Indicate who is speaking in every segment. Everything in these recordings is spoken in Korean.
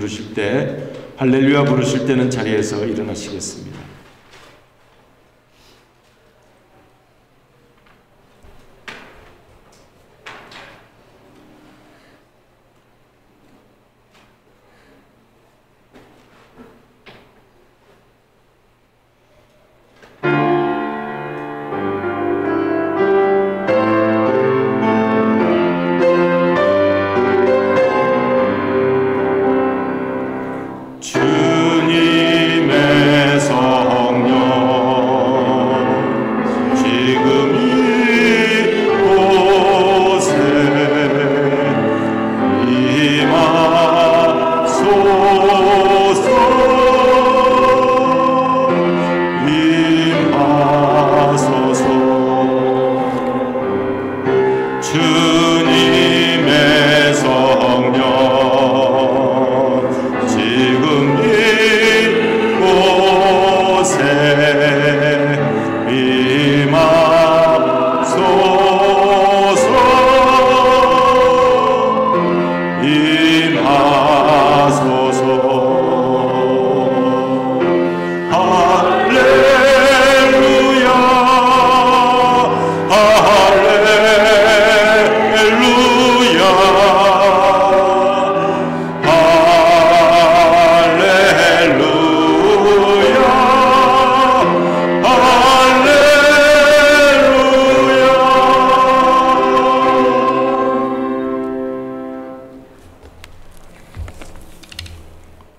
Speaker 1: 부르실 때, 할렐루야 부르실 때는 자리에서 일어나시겠습니다.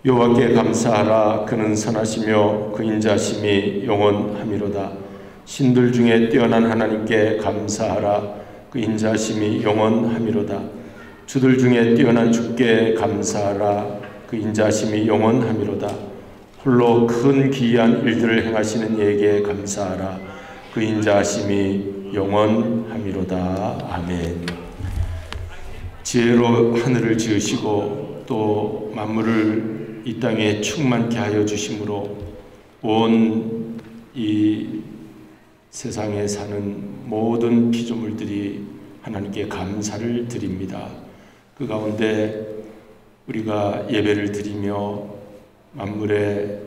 Speaker 1: 여호와께 감사하라. 그는 선하시며 그 인자심이 영원하미로다. 신들 중에 뛰어난 하나님께 감사하라. 그 인자심이 영원하미로다. 주들 중에 뛰어난 주께 감사하라. 그 인자심이 영원하미로다. 홀로 큰 기이한 일들을 행하시는 이에게 감사하라. 그 인자심이 영원하미로다. 아멘. 지혜로 하늘을 지으시고 또 만물을 이 땅에 충만케 하여 주심으로 온 이 세상에 사는 모든 피조물들이 하나님께 감사를 드립니다. 그 가운데 우리가 예배를 드리며 만물의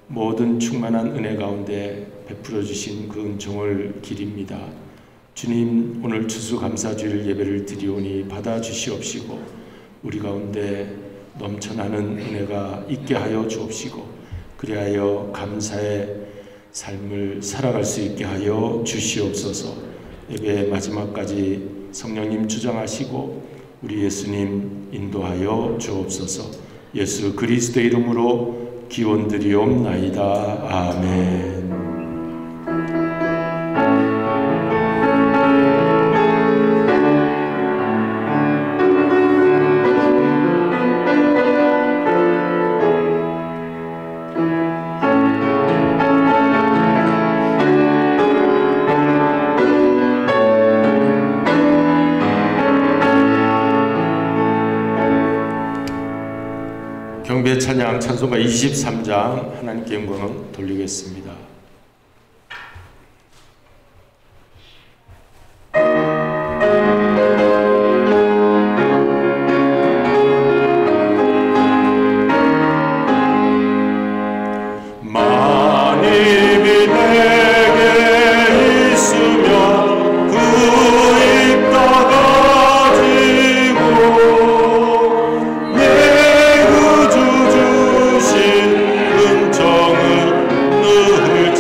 Speaker 1: 모든 충만한 은혜 가운데 베풀어 주신 그 은총을 기립니다. 주님, 오늘 추수감사주일 예배를 드리오니 받아 주시옵시고 우리 가운데 넘쳐나는 은혜가 있게 하여 주옵시고 그리하여 감사의 삶을 살아갈 수 있게 하여 주시옵소서. 예배의 마지막까지 성령님 주장하시고 우리 예수님 인도하여 주옵소서. 예수 그리스도의 이름으로 기원드리옵나이다. 아멘. 경배 찬양 찬송가 23장 하나님께 영광을 돌리겠습니다.
Speaker 2: 은총을 늘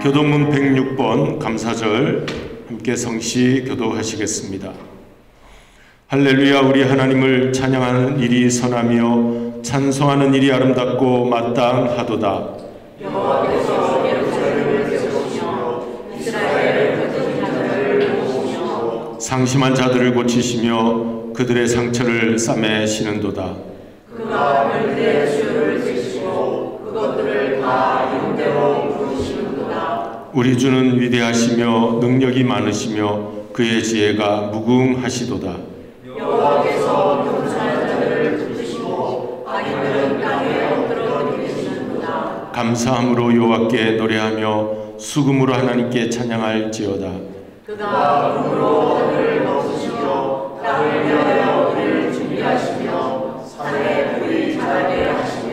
Speaker 1: 교도문 106번 감사절 함께 성시 교도하시겠습니다. 할렐루야. 우리 하나님을 찬양하는 일이 선하며 찬송하는 일이 아름답고 마땅하도다.
Speaker 2: 여호와께서 예루살렘을 세우시며 이스라엘을 거듭 자들을 모으시며
Speaker 1: 상심한 자들을 고치시며 그들의 상처를 싸매시는도다.
Speaker 2: 그가 별들의 수요를 지시고 그것들을 다 이름대로 부르시는도다.
Speaker 1: 우리 주는 위대하시며 능력이 많으시며 그의 지혜가 무궁하시도다.
Speaker 2: 여호와께서 교만한 자들을 붙드시고 악인들은 땅에 엎드려 계시는도다.
Speaker 1: 감사함으로 여호와께 노래하며 수금으로 하나님께 찬양할지어다.
Speaker 2: 그가 금으로 하늘을 덮으시며 땅을 위하여 우리를 준비하시며 산에 불이 자라게 하시며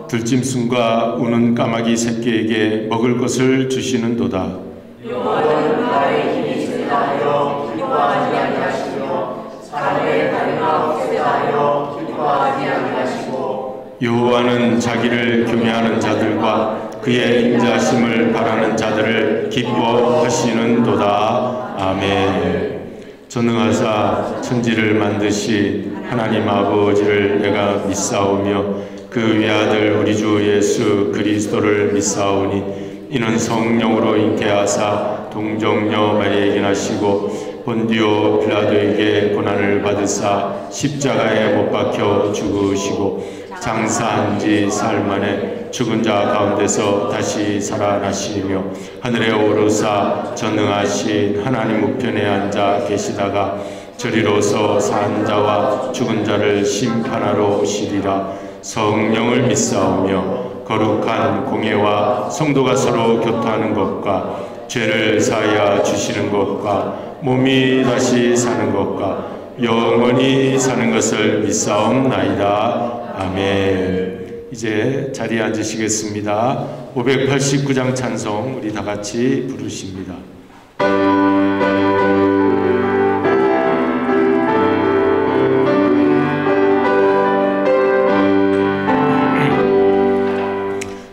Speaker 1: 들짐승과 우는 까마귀 새끼에게 먹을 것을 주시는도다.
Speaker 2: 여호와는 나의 힘이 세다 하여 기뻐하지 아니하시며 사람의 다리가 없애다 하여 기뻐하지 아니하시고
Speaker 1: 여호와는 자기를 경외하는 자들과 그의 인자심을 바라는 자들을 기뻐하시는도다. 아멘. 전능하사 천지를 만드신 하나님 아버지를 내가 믿사오며 그 외아들 우리 주 예수 그리스도를 믿사오니 이는 성령으로 잉태하사 동정녀 마리아에게 나시고 본디오 빌라도에게 고난을 받으사 십자가에 못 박혀 죽으시고 장사한 지 사흘 만에 죽은 자 가운데서 다시 살아나시며 하늘에 오르사 전능하신 하나님 우편에 앉아 계시다가 저리로서 산 자와 죽은 자를 심판하러 오시리라. 성령을 믿사오며 거룩한 공예와 성도가 서로 교통하는 것과 죄를 사하여 주시는 것과 몸이 다시 사는 것과 영원히 사는 것을 믿사옵나이다. 아멘. 이제 자리에 앉으시겠습니다. 589장 찬송 우리 다 같이 부르십니다.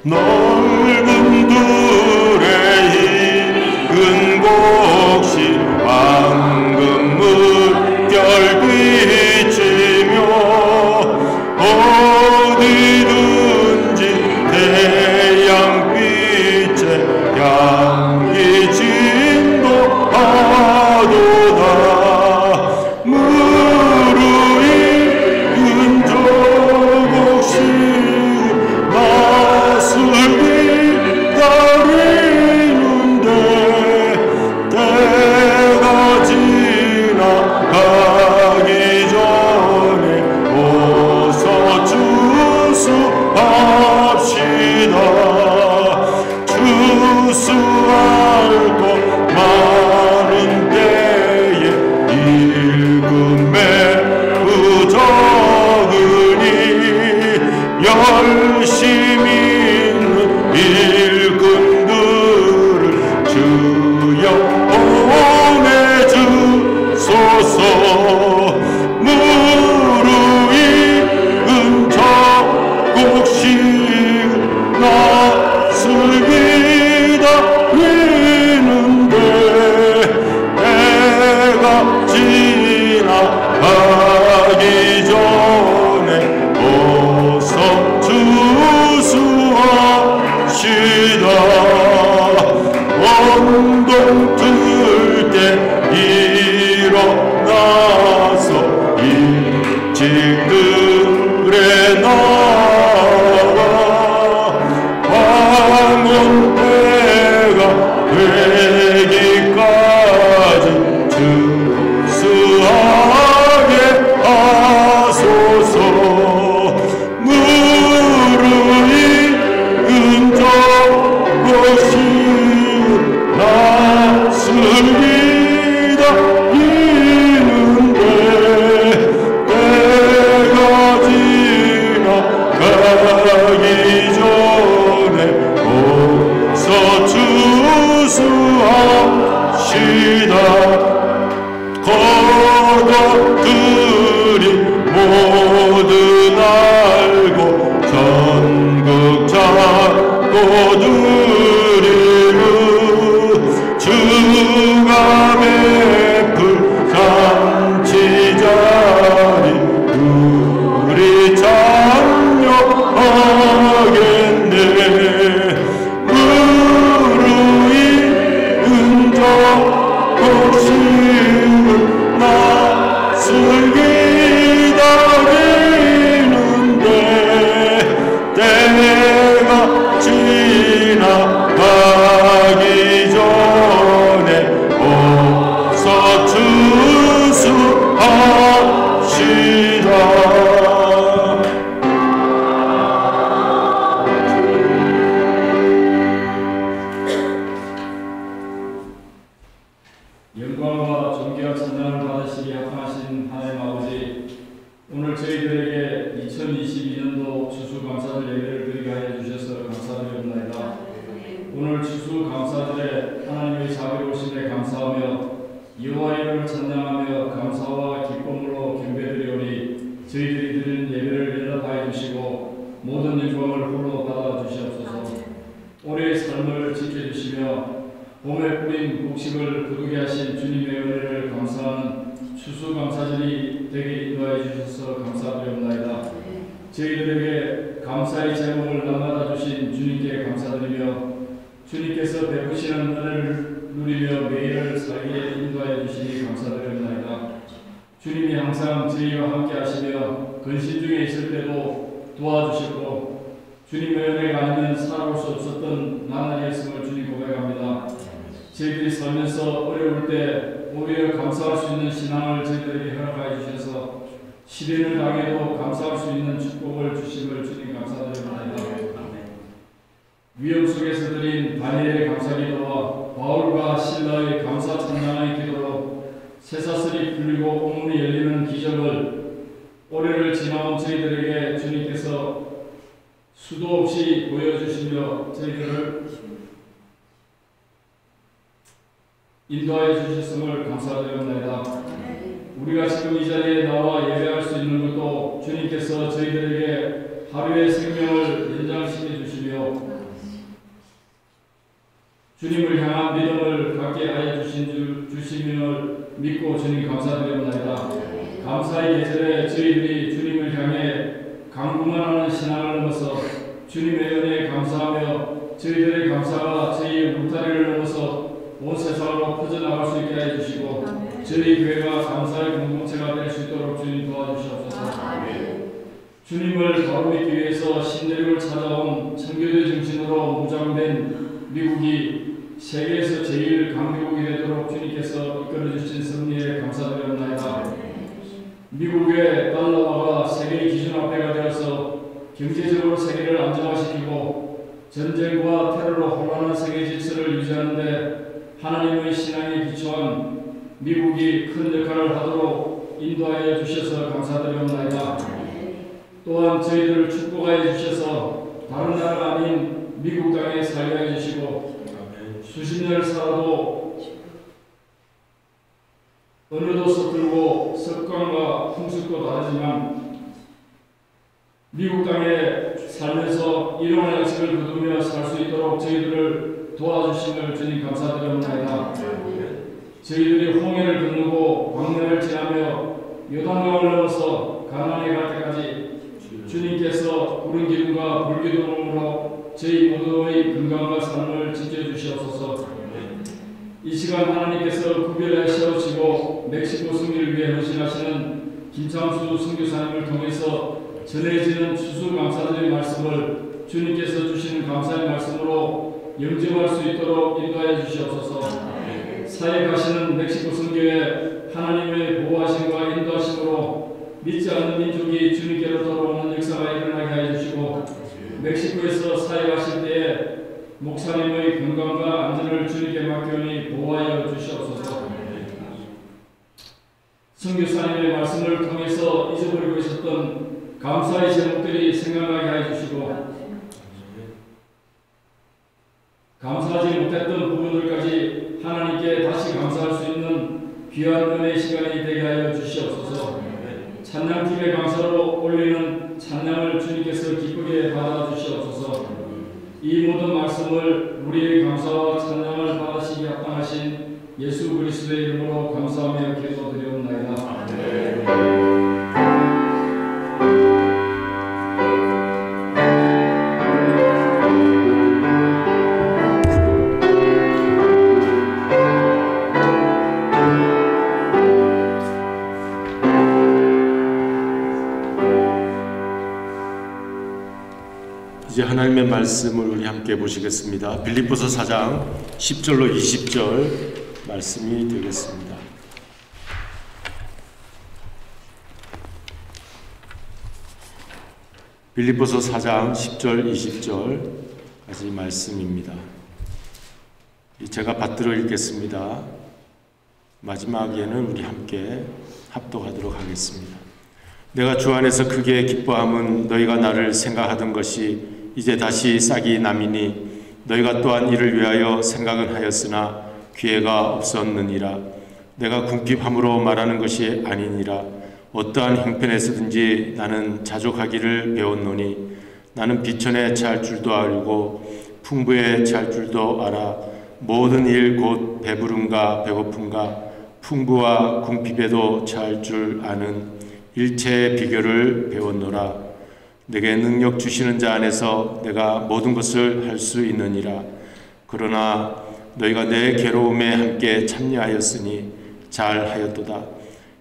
Speaker 1: 넓은 들에 익은 곡식 황금 물결 비치며 어디든지 태양빛에 향기 진동하도다. 무르익은 저 곡식 낯설기 기다리는데 때가 지나가기 전에 어서 추수합시다. 추수할 것 많은 때에 일금에 부적으니 열심히 있는 일꾼들을 주여 보내주소서. 무르익은 저 곡식 낯을 기다리는데 때가 지나가기 전에 어서 추수합시다. 원동 틀 때 일어나서 일찍 들에 나가 황혼 때가 되기까지 추수하게 하소서. 무르익은 저 곡식 낯을 기다리는데 때가 지나가기 전에 어서 추수합시다. 거덕들이 모두 알고 전국 잡고 드리는 시대가 지나가기 전에 어서 추수합시다.
Speaker 3: 영광과 존귀와 찬양을 받으시기 합당하신 하나님 아버지, 오늘 저희들에게 2022년도 추수감사절 예배를 드리게 하여 주셔서 감사드립니다. 오늘 추수감사절에 하나님의 자비로우심에 감사하며 여호와 이름을 찬양하며 감사와 기쁨으로 경배드리오니 저희들이 드리는 예배를 연락하여 주시고 모든 영광을 홀로 받아 주시옵소서. 올해의 삶을 지켜주시며 봄에 뿌린 곡식을 거두게 하신 주님의 은혜를 감사하는 추수감사절이 되게 인도하여 주셔서 감사드립니다. 저희들에게 감사의 제목을 남아다 주신 주님께 감사드리며 주님께서 베푸시는 은혜를 누리며 매일을 살게 인도하여 주시니 감사드립니다. 주님이 항상 저희와 함께 하시며 근심 중에 있을 때도 도와주셨고 주님의 은혜가 아니면 살아올 수 없었던 나날이었음을 주님 고백합니다. 저희들이 살면서 어려울 때 오히려 감사할 수 있는 신앙을 저희들에게 허락하여 주셔서 시련을 당해도 감사할 수 있는 축복을 주심을 주님 감사드립니다. 위험 속에서 드린 다니엘의 감사기도와 바울과 실라의 감사 찬양의 기도로 새사슬이 풀리고 옥문이 열리는 기적을 올해를 지나온 저희들에게 주님께서 수도 없이 보여주시며 저희들을 인도하여 주셨음을 감사드립니다. 우리가 지금 이 자리에 나와 예배할 수 있는 것도 주님께서 저희들에게 하루의 생명을 연장시켜 주시며 주님을 향한 믿음을 갖게 하여 주심을 믿고 주님 감사드립니다. 감사의 계절에 저희들이 주님을 향해 강구만 하는 신앙을 넘어서 주님의 은혜에 감사하며 저희들의 감사가 저희의 울타리를 넘어서 온 세상으로 퍼져나갈 수 있게 해주시고 저희 교회가 감사의 공동체가 될 수 있도록 주님 도와주시옵소서. 주님을 바로 믿기 위해서 신대륙을 찾아온 청교도 정신으로 무장된 미국이 세계에서 제일 강대국이 되도록 주님께서 이끌어주신 섭리에 감사드립니다. 미국의 달러화가 세계의 기준 앞에가 되어서 경제적으로 세계를 안정화시키고 전쟁과 테러로 혼란한 세계 질서를 유지하는데 하나님의 신앙에 기초한 미국이 큰 역할을 하도록 인도하여 주셔서 감사드립니다. 또한 저희들을 축복하여 주셔서 다른 나라가 아닌 미국 땅에 살게 해 주시고 수십 년을 살아도 언어도 서툴고 습관과 풍습도 다르지만 미국 땅에 살면서 일용할 양식을 거두며 살 수 있도록 저희들을 도와주심을 주님 감사드립니다. 저희들이 홍해를 건너고 광야를 지나며 요단강을 넘어서 가나안에 갈 때까지 주님께서 구른 기둥과 불기둥으로 저희 모두의 건강과 삶을 지켜주시옵소서. 이 시간 하나님께서 구별해 세우시고 멕시코 승리를 위해 헌신하시는 김창수 선교사님을 통해서 전해지는 추수감사절의 말씀을 주님께서 주시는 감사의 말씀으로 영접할 수 있도록 인도하여 주시옵소서. 사해 가시는 멕시코 선교에 하나님의 보호하심과 인도하심으로 믿지 않는 민족이 주님께로 돌아오는 역사가 일어나게 하여 주시고 멕시코에서 사해 가실 때에 목사님의 건강과 안전을 주님께 맡겨오니 보호하여 주시옵소서. 선교사님의 말씀을 통해서 잊어버리고 있었던 감사의 제목들이 생각나게 하여 주시고 감사하지 못했던 부분들까지 하나님께 다시 감사할 수 있는 귀한 은혜의 시간이 되게 하여 주시옵소서. 찬양팀의 감사로 올리는 찬양을 주님께서 기쁘게 받아주시옵소서. 이 모든 말씀을 우리의 감사와 찬양을 받으시기 합당하신 예수 그리스도의 이름으로 감사하며 기도드리옵나이다.
Speaker 1: 이제 하나님의 하나님의 말씀을 우리 함께 보시겠습니다. 빌립보서 4장 10절로 20절 말씀이 되겠습니다. 빌립보서 4장 10절 20절까지 말씀입니다. 제가 받들어 읽겠습니다. 마지막에는 우리 함께 합독하도록 하겠습니다. 내가 주 안에서 크게 기뻐함은 너희가 나를 생각하던 것이 이제 다시 싹이 남이니 너희가 또한 이를 위하여 생각은 하였으나 기회가 없었느니라. 내가 궁핍함으로 말하는 것이 아니니라. 어떠한 형편에서든지 나는 자족하기를 배웠노니 나는 비천에 처할 줄도 알고 풍부에 처할 줄도 알아. 모든 일 곧 배부름과 배고픔과 풍부와 궁핍에도 처할 줄 아는 일체의 비결을 배웠노라. 내게 능력 주시는 자 안에서 내가 모든 것을 할 수 있느니라. 그러나 너희가 내 괴로움에 함께 참여하였으니 잘하였도다.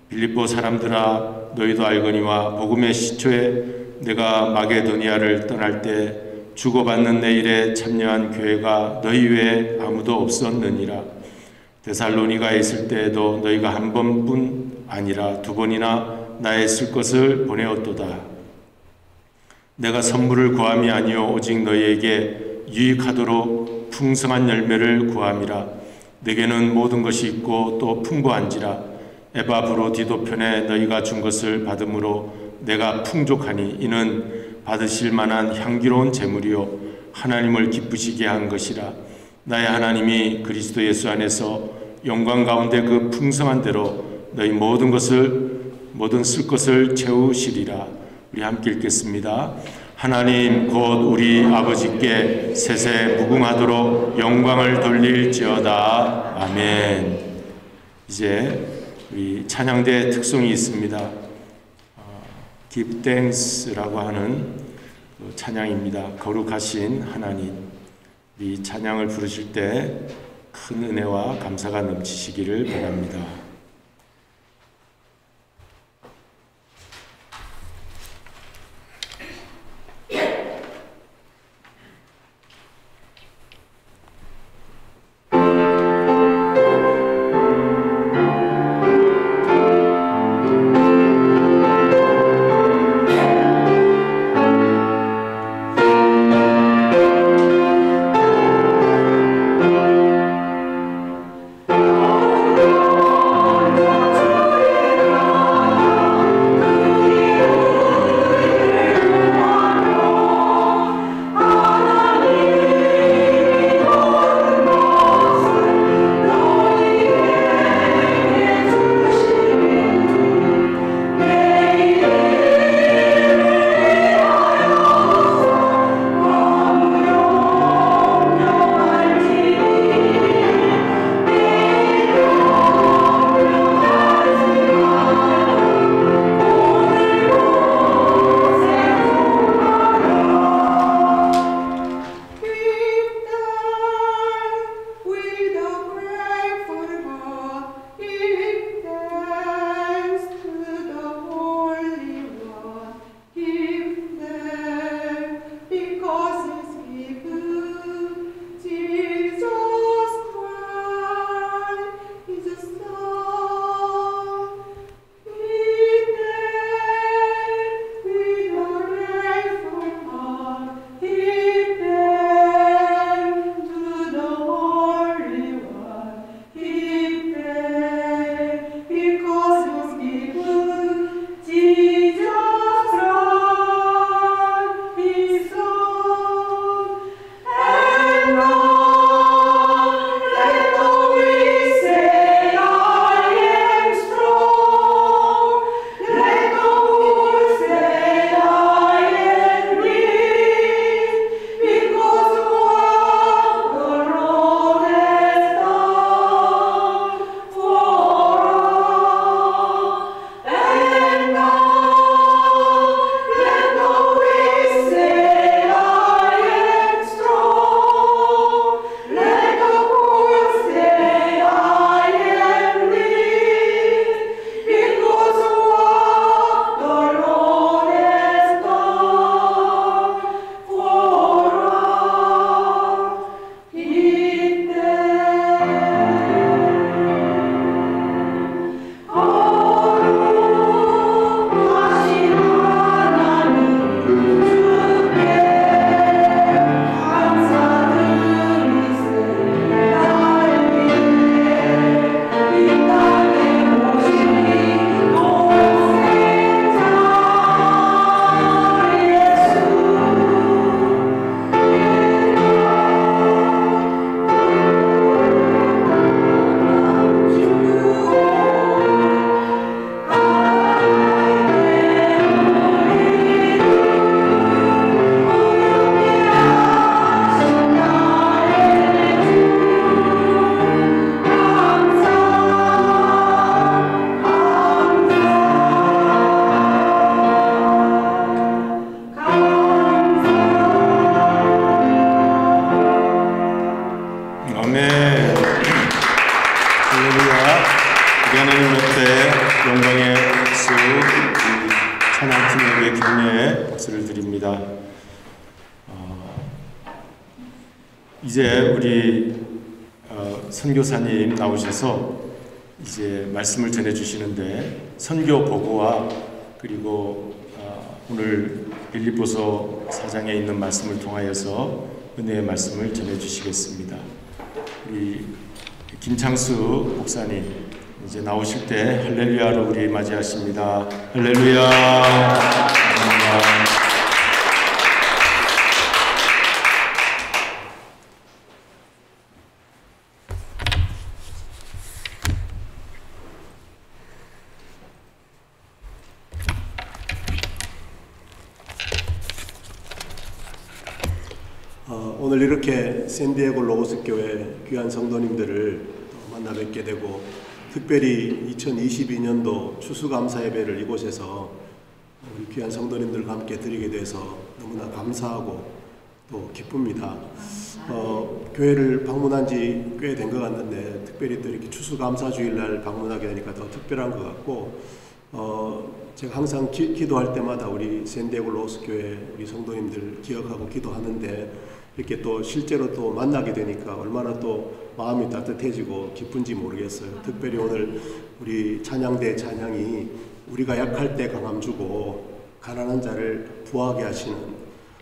Speaker 1: 빌립보 사람들아, 너희도 알거니와 복음의 시초에 내가 마게도니아를 떠날 때 주고받는 내 일에 참여한 교회가 너희 외에 아무도 없었느니라. 데살로니가에 있을 때에도 너희가 한 번뿐 아니라 두 번이나 나의 쓸 것을 보내었도다. 내가 선물을 구함이 아니요 오직 너희에게 유익하도록 풍성한 열매를 구함이라. 내게는 모든 것이 있고 또 풍부한지라. 에바브로디도 편에 너희가 준 것을 받음으로 내가 풍족하니 이는 받으실 만한 향기로운 제물이요 하나님을 기쁘시게 한 것이라. 나의 하나님이 그리스도 예수 안에서 영광 가운데 그 풍성한 대로 너희 모든 쓸 것을 채우시리라. 우리 함께 읽겠습니다. 하나님 곧 우리 아버지께 세세 무궁하도록 영광을 돌릴지어다. 아멘. 이제 우리 찬양대 특송이 있습니다. Give Thanks라고 하는 찬양입니다. 거룩하신 하나님. 이 찬양을 부르실 때 큰 은혜와 감사가 넘치시기를 바랍니다. 함께 박수를 드립니다. 이제 우리 선교사님 나오셔서 이제 말씀을 전해주시는데 선교 보고와 그리고 오늘 빌립보서 4장에 있는 말씀을 통하여서 은혜의 말씀을 전해주시겠습니다. 우리 김창수 목사님 이제 나오실 때 할렐루야로 우리 맞이하십니다. 할렐루야. 감사합니다.
Speaker 4: 오늘 이렇게 샌디에고 로고스 교회 귀한 성도님들을 만나 뵙게 되고 특별히 2022년도 추수감사 예배를 이곳에서 우리 귀한 성도님들과 함께 드리게 돼서 너무나 감사하고 또 기쁩니다. 교회를 방문한 지 꽤 된 것 같는데 특별히 또 이렇게 추수감사 주일날 방문하게 되니까 더 특별한 것 같고 제가 항상 기도할 때마다 우리 샌디에고 로고스 교회 우리 성도님들 기억하고 기도하는데 이렇게 또 실제로 또 만나게 되니까 얼마나 또 마음이 따뜻해지고 기쁜지 모르겠어요. 특별히 오늘 우리 찬양대 찬양이 우리가 약할 때 강함 주고 가난한 자를 부하게 하시는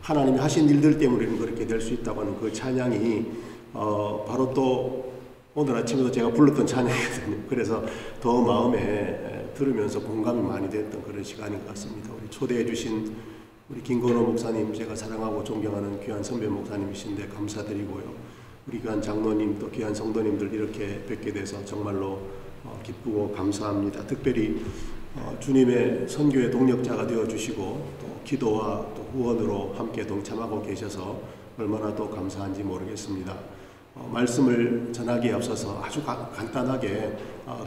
Speaker 4: 하나님이 하신 일들 때문에 그렇게 될 수 있다고 하는 그 찬양이 바로 또 오늘 아침에도 제가 불렀던 찬양이거든요. 그래서 더 마음에 들으면서 공감이 많이 됐던 그런 시간인 것 같습니다. 우리 초대해 주신 우리 김건호 목사님, 제가 사랑하고 존경하는 귀한 선배 목사님이신데 감사드리고요. 우리 귀한 장로님 또 귀한 성도님들 이렇게 뵙게 돼서 정말로 기쁘고 감사합니다. 특별히 주님의 선교의 동력자가 되어주시고 또 기도와 또 후원으로 함께 동참하고 계셔서 얼마나 또 감사한지 모르겠습니다. 말씀을 전하기에 앞서서 아주 간단하게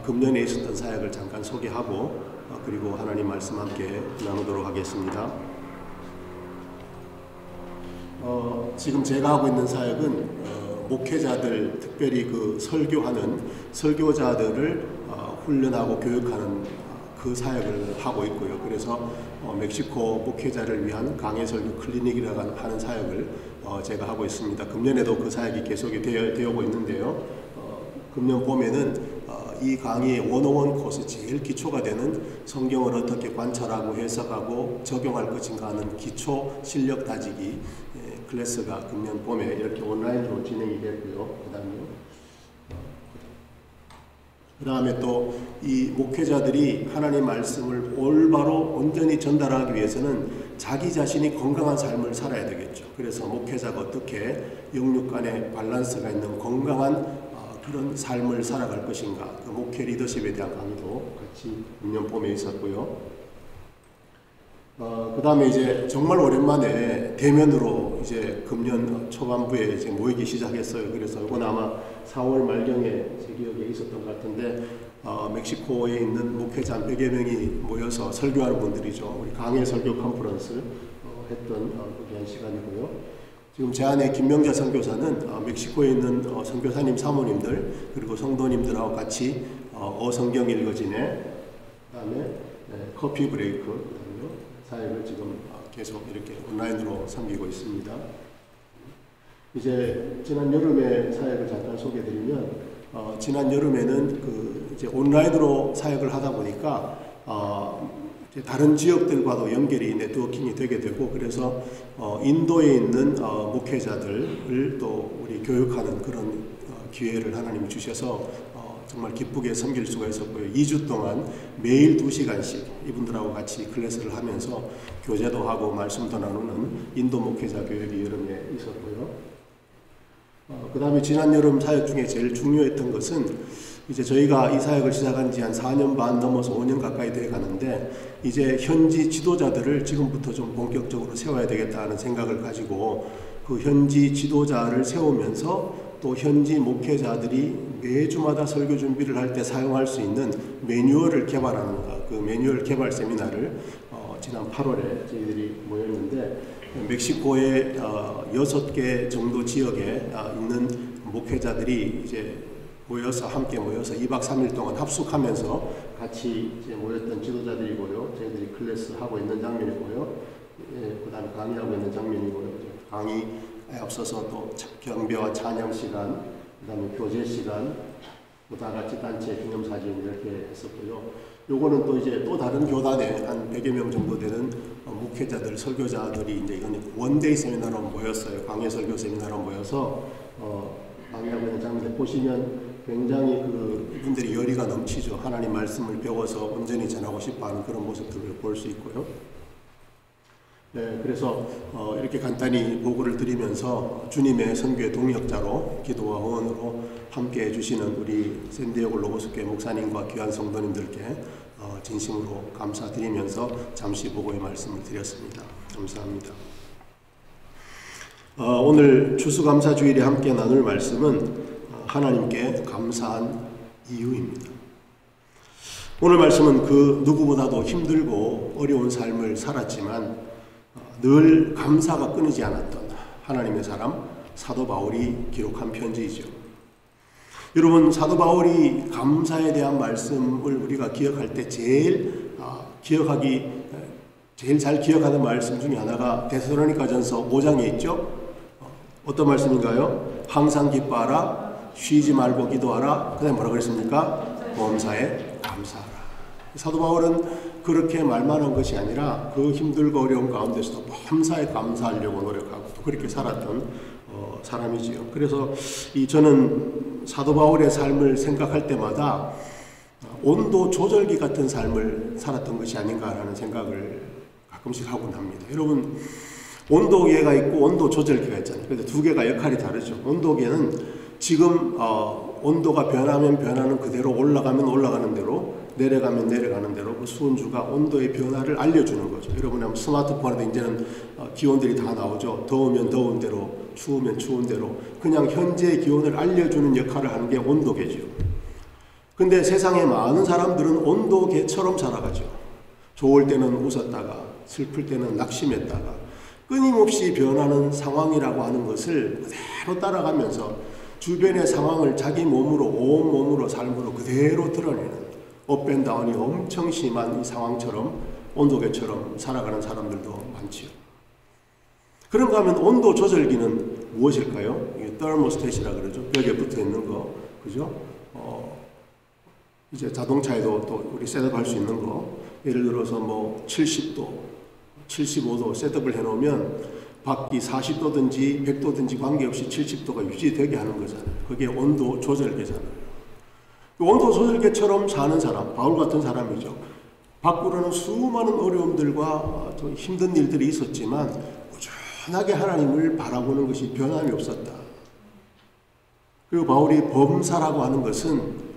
Speaker 4: 금년에 있었던 사역을 잠깐 소개하고 그리고 하나님 말씀 함께 나누도록 하겠습니다. 지금 제가 하고 있는 사역은 목회자들, 특별히 그 설교하는 설교자들을 훈련하고 교육하는 그 사역을 하고 있고요. 그래서 멕시코 목회자를 위한 강해 설교 클리닉이라고 하는 사역을 제가 하고 있습니다. 금년에도 그 사역이 계속이 되어오고 있는데요. 금년 봄에는 이 강의의 101 코스 제일 기초가 되는 성경을 어떻게 관찰하고 해석하고 적용할 것인가 하는 기초 실력 다지기 클래스가 금년 봄에 이렇게 온라인으로 진행이 됐고요. 그 다음에 또 이 목회자들이 하나님 말씀을 올바로 온전히 전달하기 위해서는 자기 자신이 건강한 삶을 살아야 되겠죠. 그래서 목회자가 어떻게 영육 간의 밸런스가 있는 건강한 그런 삶을 살아갈 것인가, 그 목회 리더십에 대한 강의도 같이 금년 봄에 있었고요. 그 다음에 이제 정말 오랜만에 대면으로 이제 금년 초반부에 이제 모이기 시작했어요. 그래서 이건 아마 4월 말경에 제 기억에 있었던 것 같은데, 멕시코에 있는 목회자 100여 명이 모여서 설교하는 분들이죠. 우리 강해 설교 컨퍼런스 했던 그런 시간이고요. 지금 제 안에 김명자 선교사는 멕시코에 있는 선교사님 사모님들 그리고 성도님들하고 같이 성경 읽어지네, 그 다음에 커피 브레이크 사역을 지금 계속 이렇게 온라인으로 섬기고 있습니다. 이제 지난 여름에 사역을 잠깐 소개해드리면 지난 여름에는 이제 온라인으로 사역을 하다 보니까 이제 다른 지역들과도 연결이 네트워킹이 되게 되고 그래서 인도에 있는 목회자들을 또 우리 교육하는 그런 기회를 하나님이 주셔서 정말 기쁘게 섬길 수가 있었고요. 2주 동안 매일 2시간씩 이분들하고 같이 클래스를 하면서 교제도 하고 말씀도 나누는 인도 목회자 교육이 여름에 있었고요. 그 다음에 지난 여름 사역 중에 제일 중요했던 것은 이제 저희가 이 사역을 시작한 지 한 4년 반 넘어서 5년 가까이 돼 가는데 이제 현지 지도자들을 지금부터 좀 본격적으로 세워야 되겠다는 생각을 가지고 그 현지 지도자를 세우면서 또 현지 목회자들이 매주마다 설교 준비를 할 때 사용할 수 있는 매뉴얼을 개발하는 그 매뉴얼 개발 세미나를 지난 8월에 저희들이 모였는데 멕시코의 6개 정도 지역에 있는 목회자들이 이제 함께 모여서 2박 3일 동안 합숙하면서 같이 이제 모였던 지도자들이고요. 저희들이 클래스 하고 있는 장면이고요. 그다음에 강의하고 있는 장면이고요. 강의에 앞서서 또 경배와 찬양 시간, 그다음에 교제 시간, 또 다 같이 단체 기념사진 이렇게 했었고요. 요거는 또 이제 또 다른 교단에 한 100여 명 정도 되는 목회자들, 설교자들이 이제 이건 원데이 세미나로 모였어요. 강해 설교 세미나로 모여서 강의하고 있는 장면을 보시면 굉장히 이분들이 열의가 넘치죠. 하나님 말씀을 배워서 온전히 전하고 싶어하는 그런 모습들을 볼 수 있고요. 네, 그래서 이렇게 간단히 보고를 드리면서 주님의 선교의 동역자로 기도와 후원으로 함께 해주시는 우리 샌디에고 로고스교회 목사님과 귀한 성도님들께 진심으로 감사드리면서 잠시 보고의 말씀을 드렸습니다. 감사합니다. 오늘 추수감사주일에 함께 나눌 말씀은 하나님께 감사한 이유입니다. 오늘 말씀은 그 누구보다도 힘들고 어려운 삶을 살았지만 늘 감사가 끊이지 않았던 하나님의 사람 사도 바울이 기록한 편지이죠. 여러분, 사도 바울이 감사에 대한 말씀을 우리가 기억할 때 제일 잘 기억하는 말씀 중에 하나가 데살로니가전서 5장에 있죠. 어떤 말씀인가요? 항상 기뻐하라, 쉬지 말고 기도하라. 그다음에 뭐라고 그랬습니까? 범사에 감사하라. 사도 바울은 그렇게 말만 한 것이 아니라 그 힘들고 어려운 가운데서도 범사에 감사하려고 노력하고 또 그렇게 살았던 사람이지요. 그래서 저는 사도 바울의 삶을 생각할 때마다 온도 조절기 같은 삶을 살았던 것이 아닌가라는 생각을 가끔씩 하곤 합니다. 여러분, 온도계가 있고 온도 조절기가 있잖아요. 근데 두 개가 역할이 다르죠. 온도계는 지금 온도가 변하면 변하는 그대로, 올라가면 올라가는 대로, 내려가면 내려가는 대로 그 수은주가 온도의 변화를 알려주는 거죠. 여러분, 스마트폰에도 이제는 기온들이 다 나오죠. 더우면 더운 대로, 추우면 추운 대로 그냥 현재의 기온을 알려주는 역할을 하는 게 온도계죠. 근데 세상에 많은 사람들은 온도계처럼 살아가죠. 좋을 때는 웃었다가 슬플 때는 낙심했다가 끊임없이 변하는 상황이라고 하는 것을 그대로 따라가면서 주변의 상황을 자기 몸으로, 온 몸으로, 삶으로 그대로 드러내는 업앤다운이 엄청 심한 이 상황처럼 온도계처럼 살아가는 사람들도 많지요. 그런가 하면 온도 조절기는 무엇일까요? 이게 테르모스탯이라 그러죠. 벽에 붙어 있는 거, 그죠? 이제 자동차에도 또 우리 셋업할 수 있는 거, 예를 들어서 뭐 70도, 75도 셋업을 해놓으면 밖이 40도든지 100도든지 관계없이 70도가 유지되게 하는 거잖아요. 그게 온도 조절계잖아요. 온도 조절계처럼 사는 사람, 바울 같은 사람이죠. 밖으로는 수많은 어려움들과 또 힘든 일들이 있었지만 꾸준하게 하나님을 바라보는 것이 변함이 없었다. 그리고 바울이 범사라고 하는 것은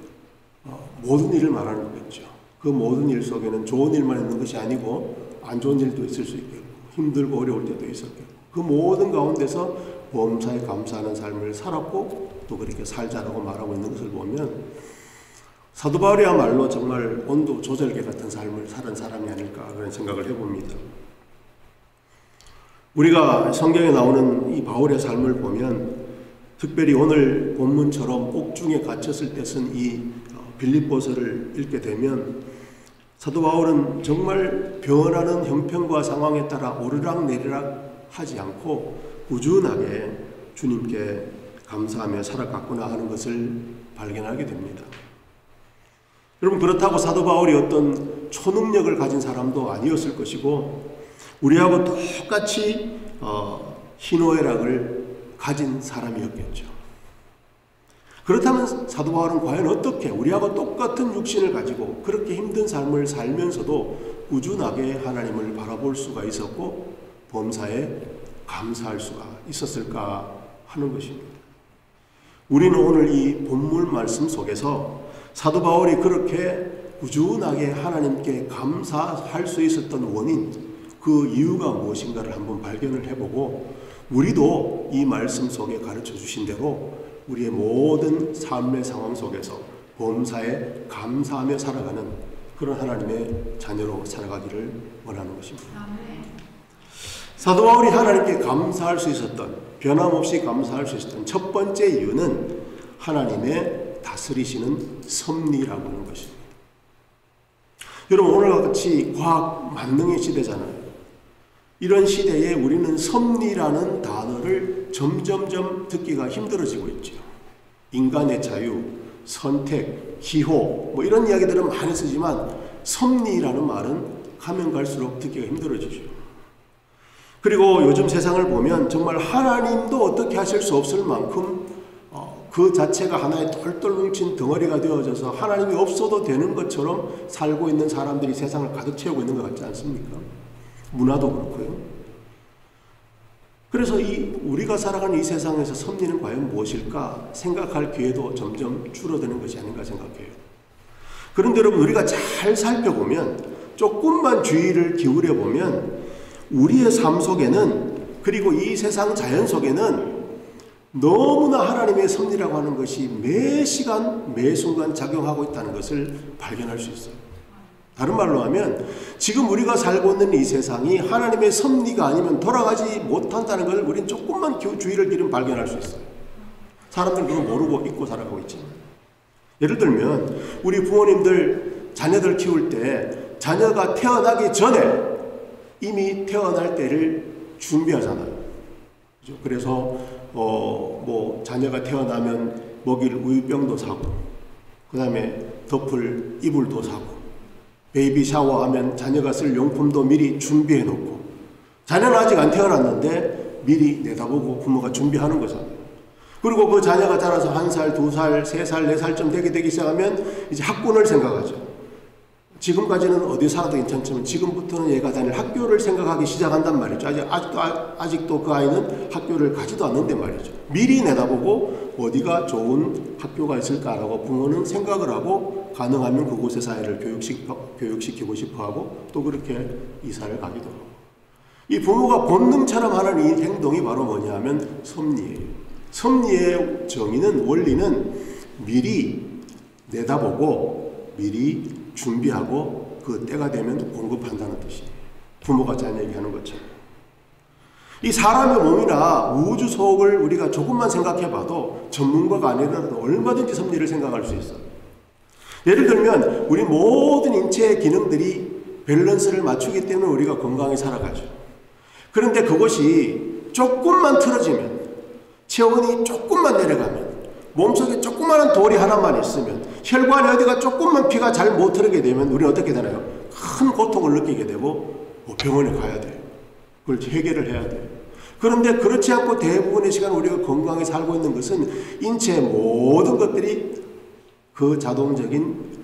Speaker 4: 모든 일을 말하는 거겠죠. 그 모든 일 속에는 좋은 일만 있는 것이 아니고 안 좋은 일도 있을 수 있겠고 힘들고 어려울 때도 있었겠고 그 모든 가운데서 범사에 감사하는 삶을 살았고 또 그렇게 살자라고 말하고 있는 것을 보면 사도 바울이야말로 정말 온도 조절계 같은 삶을 살은 사람이 아닐까 그런 생각을 해봅니다. 우리가 성경에 나오는 이 바울의 삶을 보면 특별히 오늘 본문처럼 옥중에 갇혔을 때 쓴 이 빌립보서를 읽게 되면 사도 바울은 정말 변하는 형편과 상황에 따라 오르락내리락 하지 않고 꾸준하게 주님께 감사하며 살아갔구나 하는 것을 발견하게 됩니다. 여러분, 그렇다고 사도 바울이 어떤 초능력을 가진 사람도 아니었을 것이고 우리하고 똑같이 희노애락을 가진 사람이었겠죠. 그렇다면 사도 바울은 과연 어떻게 우리하고 똑같은 육신을 가지고 그렇게 힘든 삶을 살면서도 꾸준하게 하나님을 바라볼 수가 있었고 범사에 감사할 수가 있었을까 하는 것입니다. 우리는 오늘 이 본문 말씀 속에서 사도 바울이 그렇게 꾸준하게 하나님께 감사할 수 있었던 원인, 그 이유가 무엇인가를 한번 발견을 해보고 우리도 이 말씀 속에 가르쳐 주신 대로 우리의 모든 삶의 상황 속에서 범사에 감사하며 살아가는 그런 하나님의 자녀로 살아가기를 원하는 것입니다. 사도 바울이 하나님께 감사할 수 있었던, 변함없이 감사할 수 있었던 첫 번째 이유는 하나님의 다스리시는 섭리라고 하는 것입니다. 여러분, 오늘과 같이 과학 만능의 시대잖아요. 이런 시대에 우리는 섭리라는 단어를 점점점 듣기가 힘들어지고 있죠. 인간의 자유, 선택, 기호 뭐 이런 이야기들은 많이 쓰지만 섭리라는 말은 가면 갈수록 듣기가 힘들어지죠. 그리고 요즘 세상을 보면 정말 하나님도 어떻게 하실 수 없을 만큼 그 자체가 하나의 똘똘 뭉친 덩어리가 되어져서 하나님이 없어도 되는 것처럼 살고 있는 사람들이 세상을 가득 채우고 있는 것 같지 않습니까? 문화도 그렇고요. 그래서 우리가 살아가는 이 세상에서 섭리는 과연 무엇일까 생각할 기회도 점점 줄어드는 것이 아닌가 생각해요. 그런데 여러분, 우리가 잘 살펴보면, 조금만 주의를 기울여 보면 우리의 삶 속에는, 그리고 이 세상 자연 속에는 너무나 하나님의 섭리라고 하는 것이 매 시간 매 순간 작용하고 있다는 것을 발견할 수 있어요. 다른 말로 하면 지금 우리가 살고 있는 이 세상이 하나님의 섭리가 아니면 돌아가지 못한다는 것을 우리는 조금만 주의를 기울이면 발견할 수 있어요. 사람들은 그걸 모르고 잊고 살아가고 있지만, 예를 들면 우리 부모님들 자녀들 키울 때 자녀가 태어나기 전에 이미 태어날 때를 준비하잖아요. 그래서 뭐 자녀가 태어나면 먹일 우유병도 사고, 그 다음에 덮을 이불도 사고, 베이비 샤워하면 자녀가 쓸 용품도 미리 준비해 놓고, 자녀는 아직 안 태어났는데 미리 내다보고 부모가 준비하는 거잖아요. 그리고 그 자녀가 자라서 1살, 2살, 3살, 4살쯤 되기 시작하면 이제 학군을 생각하죠. 지금까지는 어디 살아도 괜찮지만 지금부터는 얘가 다닐 학교를 생각하기 시작한단 말이죠. 아직도 그 아이는 학교를 가지도 않는데 말이죠. 미리 내다보고 어디가 좋은 학교가 있을까라고 부모는 생각을 하고, 가능하면 그곳에서 아이를 교육시키고 싶어하고 또 그렇게 이사를 가기도 하고. 이 부모가 본능처럼 하는 이 행동이 바로 뭐냐 하면 섭리예요. 섭리의 정의는, 원리는 미리 내다보고 미리 준비하고 그 때가 되면 공급한다는 뜻이에요. 부모가 자녀에게 하는 것처럼. 이 사람의 몸이나 우주 속을 우리가 조금만 생각해봐도, 전문가가 아니라도 얼마든지 섭리를 생각할 수 있어요. 예를 들면 우리 모든 인체의 기능들이 밸런스를 맞추기 때문에 우리가 건강히 살아가죠. 그런데 그것이 조금만 틀어지면, 체온이 조금만 내려가면, 몸속에 조그마한 돌이 하나만 있으면, 혈관에 어디가 조금만 피가 잘 못 흐르게 되면 우리는 어떻게 되나요? 큰 고통을 느끼게 되고 병원에 가야 돼요. 그걸 해결을 해야 돼요. 그런데 그렇지 않고 대부분의 시간 우리가 건강히 살고 있는 것은 인체의 모든 것들이 그 자동적인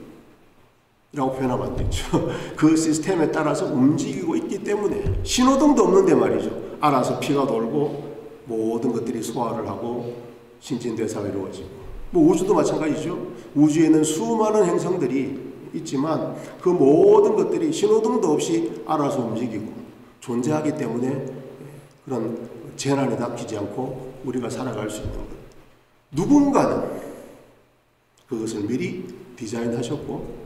Speaker 4: 라고 표현하면 안 되죠. 그 시스템에 따라서 움직이고 있기 때문에, 신호등도 없는데 말이죠. 알아서 피가 돌고 모든 것들이 소화를 하고 신진대사가 이루어지고, 뭐 우주도 마찬가지죠. 우주에는 수많은 행성들이 있지만 그 모든 것들이 신호등도 없이 알아서 움직이고 존재하기 때문에 그런 재난에 닥치지 않고 우리가 살아갈 수 있는 것. 누군가는 그것을 미리 디자인하셨고,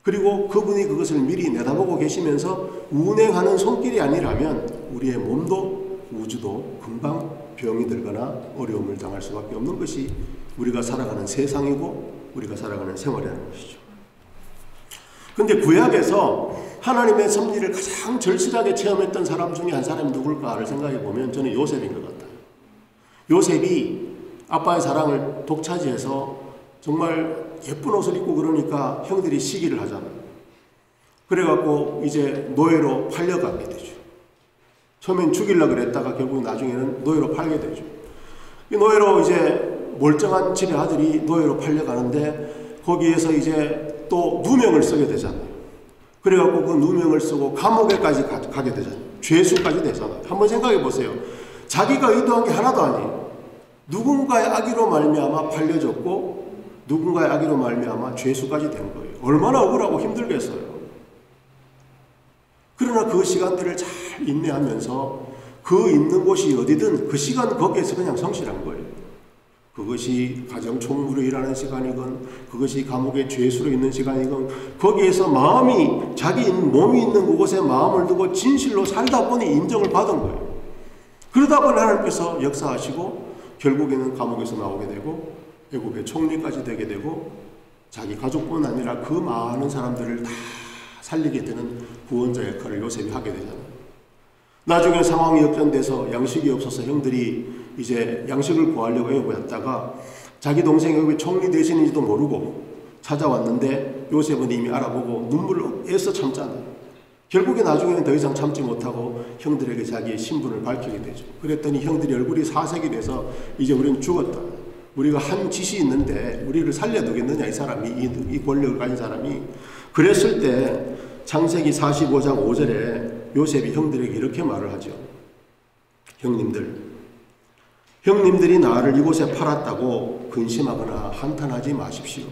Speaker 4: 그리고 그분이 그것을 미리 내다보고 계시면서 운행하는 손길이 아니라면 우리의 몸도 우주도 금방 병이 들거나 어려움을 당할 수밖에 없는 것이 우리가 살아가는 세상이고 우리가 살아가는 생활이라는 것이죠. 근데 구약에서 하나님의 섭리를 가장 절실하게 체험했던 사람 중에 한 사람이 누굴까를 생각해 보면 저는 요셉인 것 같아요. 요셉이 아빠의 사랑을 독차지해서 정말 예쁜 옷을 입고 그러니까 형들이 시기를 하잖아요. 그래갖고 이제 노예로 팔려가게 되죠. 처음엔 죽이려고 그랬다가 결국 나중에는 노예로 팔게 되죠. 이 노예로 이제 멀쩡한 집의 아들이 노예로 팔려가는데 거기에서 이제 또 누명을 쓰게 되잖아요. 그래갖고 그 누명을 쓰고 감옥에까지 가게 되잖아요. 죄수까지 되잖아요. 한번 생각해 보세요. 자기가 의도한 게 하나도 아니에요. 누군가의 악의로 말미암아 팔려졌고 누군가의 악의로 말미암아 죄수까지 된 거예요. 얼마나 억울하고 힘들겠어요. 그러나 그 시간들을 잘 인내하면서 그 있는 곳이 어디든 그 시간 거기에서 그냥 성실한 거예요. 그것이 가정총무로 일하는 시간이건 그것이 감옥의 죄수로 있는 시간이건 거기에서 마음이 자기 몸이 있는 그곳에 마음을 두고 진실로 살다 보니 인정을 받은 거예요. 그러다 보니 하나님께서 역사하시고 결국에는 감옥에서 나오게 되고 애국의 총리까지 되게 되고 자기 가족뿐 아니라 그 많은 사람들을 다 살리게 되는 구원자 역할을 요셉이 하게 되잖아요. 나중에 상황이 역전돼서 양식이 없어서 형들이 이제 양식을 구하려고 애워했다가 자기 동생이 왜 총리 되시는지도 모르고 찾아왔는데 요셉은 이미 알아보고 눈물을 애써 참잖아요. 결국에 나중에는 더 이상 참지 못하고 형들에게 자기의 신분을 밝히게 되죠. 그랬더니 형들이 얼굴이 사색이 돼서 이제 우리는 죽었다. 우리가 한 짓이 있는데 우리를 살려두겠느냐, 이 사람이, 이 권력을 가진 사람이. 그랬을 때 창세기 45장 5절에 요셉이 형들에게 이렇게 말을 하죠. 형님들이 나를 이곳에 팔았다고 근심하거나 한탄하지 마십시오.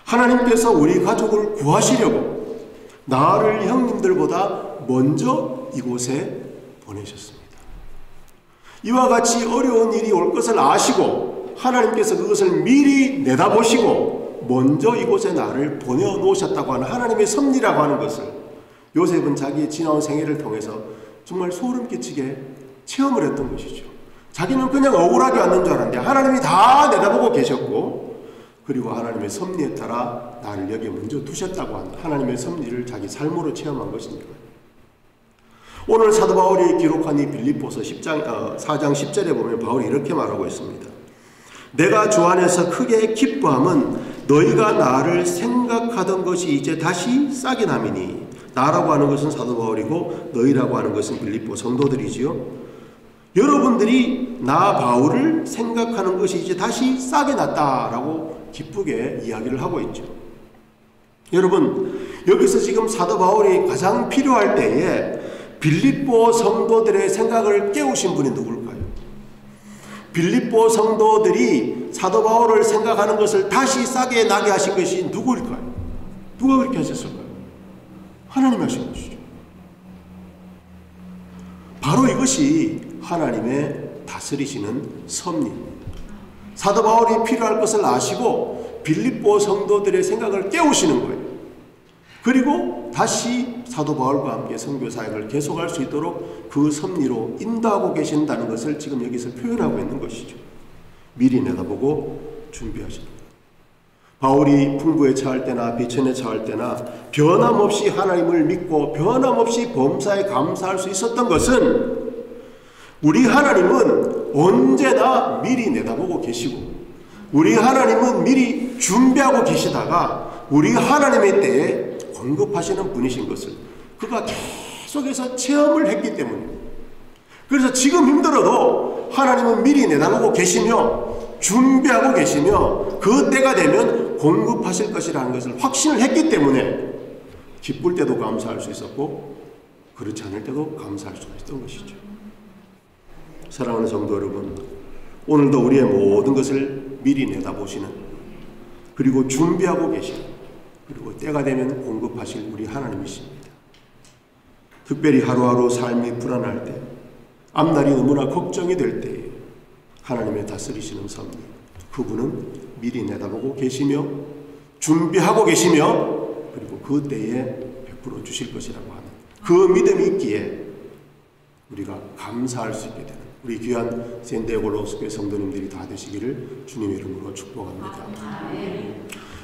Speaker 4: 하나님께서 우리 가족을 구하시려고 나를 형님들보다 먼저 이곳에 보내셨습니다. 이와 같이 어려운 일이 올 것을 아시고 하나님께서 그것을 미리 내다보시고 먼저 이곳에 나를 보내놓으셨다고 하는 하나님의 섭리라고 하는 것을 요셉은 자기의 지나온 생애를 통해서 정말 소름 끼치게 체험을 했던 것이죠. 자기는 그냥 억울하게 왔는 줄 알았는데 하나님이 다 내다보고 계셨고, 그리고 하나님의 섭리에 따라 나를 여기에 먼저 두셨다고 하는 하나님의 섭리를 자기 삶으로 체험한 것입니다. 오늘 사도 바울이 기록한 이 빌립보서 4장 10절에 보면 바울이 이렇게 말하고 있습니다. 내가 주 안에서 크게 기뻐함은 너희가 나를 생각하던 것이 이제 다시 싹이 남이니, 나라고 하는 것은 사도 바울이고 너희라고 하는 것은 빌립보 성도들이지요. 여러분들이 나 바울을 생각하는 것이 이제 다시 싹이 났다라고 기쁘게 이야기를 하고 있죠. 여러분, 여기서 지금 사도 바울이 가장 필요할 때에 빌립보 성도들의 생각을 깨우신 분이 누굴까요? 빌립보 성도들이 사도 바울을 생각하는 것을 다시 싹이 나게 하신 것이 누구일까요? 누가 그렇게 하셨을까요? 하나님이 하신 것이죠. 바로 이것이 하나님의 다스리시는 섭리입니다. 사도 바울이 필요할 것을 아시고 빌립보 성도들의 생각을 깨우시는 거예요. 그리고 다시 사도 바울과 함께 선교 사역을 계속할 수 있도록 그 섭리로 인도하고 계신다는 것을 지금 여기서 표현하고 있는 것이죠. 미리 내다보고 준비하시는 거예요. 바울이 풍부에 처할 때나 비천에 처할 때나 변함없이 하나님을 믿고 변함없이 범사에 감사할 수 있었던 것은 우리 하나님은 언제나 미리 내다보고 계시고 우리 하나님은 미리 준비하고 계시다가 우리 하나님의 때에 공급하시는 분이신 것을 그가 계속해서 체험을 했기 때문입니다. 그래서 지금 힘들어도 하나님은 미리 내다보고 계시며 준비하고 계시며 그 때가 되면 공급하실 것이라는 것을 확신을 했기 때문에 기쁠 때도 감사할 수 있었고 그렇지 않을 때도 감사할 수 있었던 것이죠. 사랑하는 성도 여러분, 오늘도 우리의 모든 것을 미리 내다보시는, 그리고 준비하고 계시는, 그리고 때가 되면 공급하실 우리 하나님이십니다. 특별히 하루하루 삶이 불안할 때, 앞날이 너무나 걱정이 될 때에 하나님의 다스리시는 섭리, 그분은 미리 내다보고 계시며 준비하고 계시며 그리고 그 때에 베풀어 주실 것이라고 하는 그 믿음이 있기에 우리가 감사할 수 있게 되는 우리 귀한 샌디에고-로스교회 성도님들이 다 되시기를 주님의 이름으로 축복합니다.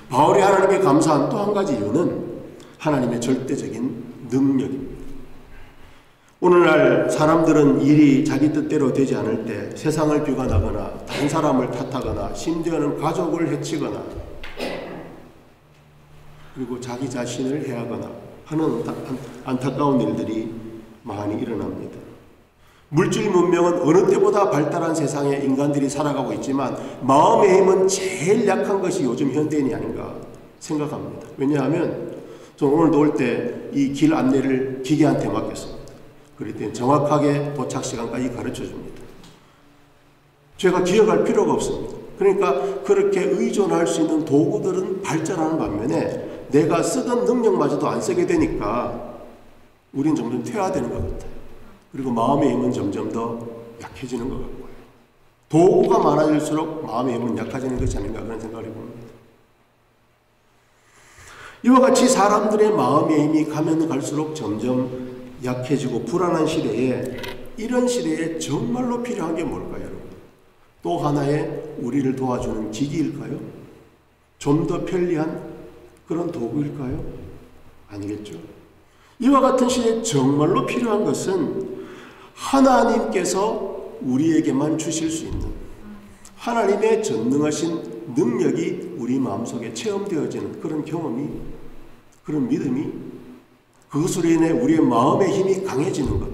Speaker 4: 바울이 하나님께 감사한 또 한 가지 이유는 하나님의 절대적인 능력입니다. 오늘날 사람들은 일이 자기 뜻대로 되지 않을 때 세상을 비관하거나 다른 사람을 탓하거나 심지어는 가족을 해치거나 그리고 자기 자신을 해하거나 하는 안타까운 일들이 많이 일어납니다. 물질 문명은 어느 때보다 발달한 세상에 인간들이 살아가고 있지만 마음의 힘은 제일 약한 것이 요즘 현대인이 아닌가 생각합니다. 왜냐하면 저는 오늘도 올 때 이 길 안내를 기계한테 맡겼습니다. 그럴 때 정확하게 도착 시간까지 가르쳐 줍니다. 제가 기억할 필요가 없습니다. 그러니까 그렇게 의존할 수 있는 도구들은 발전하는 반면에 내가 쓰던 능력마저도 안 쓰게 되니까 우린 점점 퇴화되는 것 같아요. 그리고 마음의 힘은 점점 더 약해지는 것 같고요. 도구가 많아질수록 마음의 힘은 약해지는 것이 아닌가 그런 생각을 해봅니다. 이와 같이 사람들의 마음의 힘이 가면 갈수록 점점 약해지고 불안한 시대에 이런 시대에 정말로 필요한 게 뭘까요? 여러분? 또 하나의 우리를 도와주는 기기일까요? 좀 더 편리한 그런 도구일까요? 아니겠죠. 이와 같은 시대에 정말로 필요한 것은 하나님께서 우리에게만 주실 수 있는 하나님의 전능하신 능력이 우리 마음속에 체험되어지는 그런 경험이, 그런 믿음이, 그것으로 인해 우리의 마음의 힘이 강해지는 것,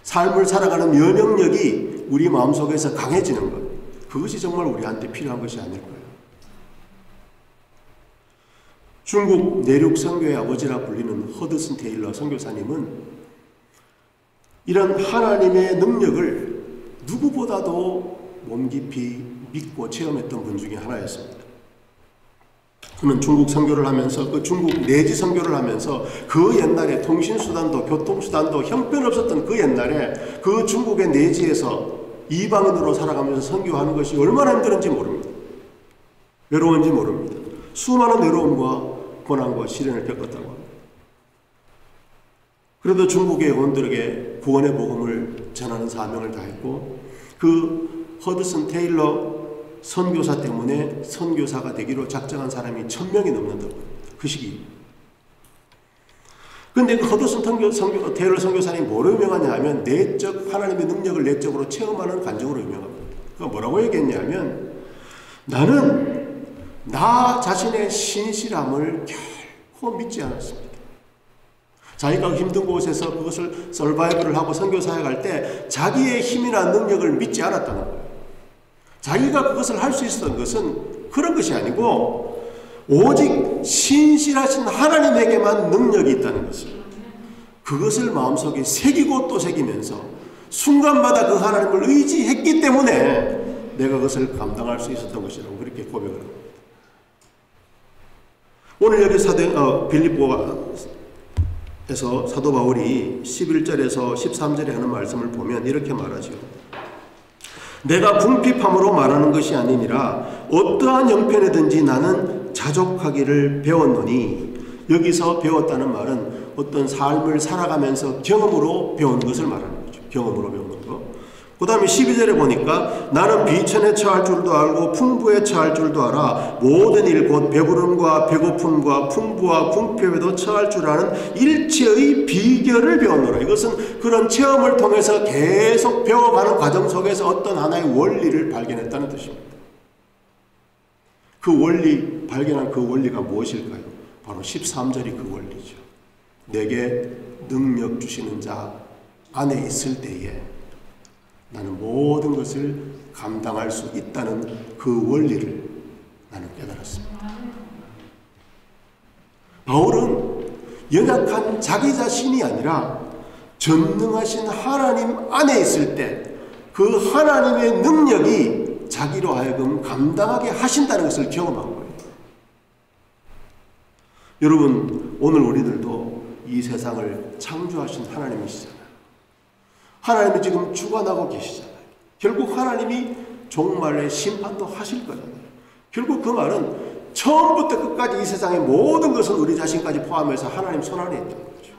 Speaker 4: 삶을 살아가는 면역력이 우리 마음속에서 강해지는 것, 그것이 정말 우리한테 필요한 것이 아닐까요? 중국 내륙 선교의 아버지라 불리는 허드슨 테일러 선교사님은 이런 하나님의 능력을 누구보다도 몸 깊이 믿고 체험했던 분 중에 하나였습니다. 그는 중국 선교를 하면서, 그 중국 내지 선교를 하면서 그 옛날에 통신수단도 교통수단도 형편없었던 그 옛날에 그 중국의 내지에서 이방인으로 살아가면서 선교하는 것이 얼마나 힘들었는지 모릅니다. 외로운지 모릅니다. 수많은 외로움과 고난과 시련을 겪었다고 합니다. 그래도 중국의 영혼들에게 구원의 복음을 전하는 사명을 다했고, 그 허드슨 테일러 선교사 때문에 선교사가 되기로 작정한 사람이 1000명이 넘는다고 합니다. 그 시기. 그런데 그 허드슨 테일러 선교사님이 뭐로 유명하냐 하면 내적 하나님의 능력을 내적으로 체험하는 간증으로 유명합니다. 그가 뭐라고 얘기했냐면, 나는 나 자신의 신실함을 결코 믿지 않았습니다. 자기가 힘든 곳에서 그것을 서바이벌을 하고 선교사에 갈 때 자기의 힘이나 능력을 믿지 않았다는 거예요. 자기가 그것을 할 수 있었던 것은 그런 것이 아니고 오직 신실하신 하나님에게만 능력이 있다는 것을, 그것을 마음속에 새기고 또 새기면서 순간마다 그 하나님을 의지했기 때문에 내가 그것을 감당할 수 있었던 것이라고 그렇게 고백을 합니다. 오늘 여기 빌립보에서 사도 바울이 11절에서 13절에 하는 말씀을 보면 이렇게 말하죠. 내가 궁핍함으로 말하는 것이 아니니라 어떠한 형편이든지 나는 자족하기를 배웠노니, 여기서 배웠다는 말은 어떤 삶을 살아가면서 경험으로 배운 것을 말하는 거죠. 경험으로 배우는 거. 그 다음에 12절에 보니까 나는 비천에 처할 줄도 알고 풍부에 처할 줄도 알아 모든 일 곧 배부름과 배고픔과 풍부와 궁핍에도 처할 줄 아는 일체의 비결을 배웠노라. 이것은 그런 체험을 통해서 계속 배워가는 과정 속에서 어떤 하나의 원리를 발견했다는 뜻입니다. 그 원리, 발견한 그 원리가 무엇일까요? 바로 13절이 그 원리죠. 내게 능력 주시는 자 안에 있을 때에 나는 모든 것을 감당할 수 있다는 그 원리를 나는 깨달았습니다. 바울은 연약한 자기 자신이 아니라 전능하신 하나님 안에 있을 때 그 하나님의 능력이 자기로 하여금 감당하게 하신다는 것을 경험한 거예요. 여러분, 오늘 우리들도 이 세상을 창조하신 하나님이시잖아요. 하나님이 지금 주관하고 계시잖아요. 결국 하나님이 종말의 심판도 하실 거잖아요. 결국 그 말은 처음부터 끝까지 이 세상의 모든 것은 우리 자신까지 포함해서 하나님 손안에 있다는 거죠.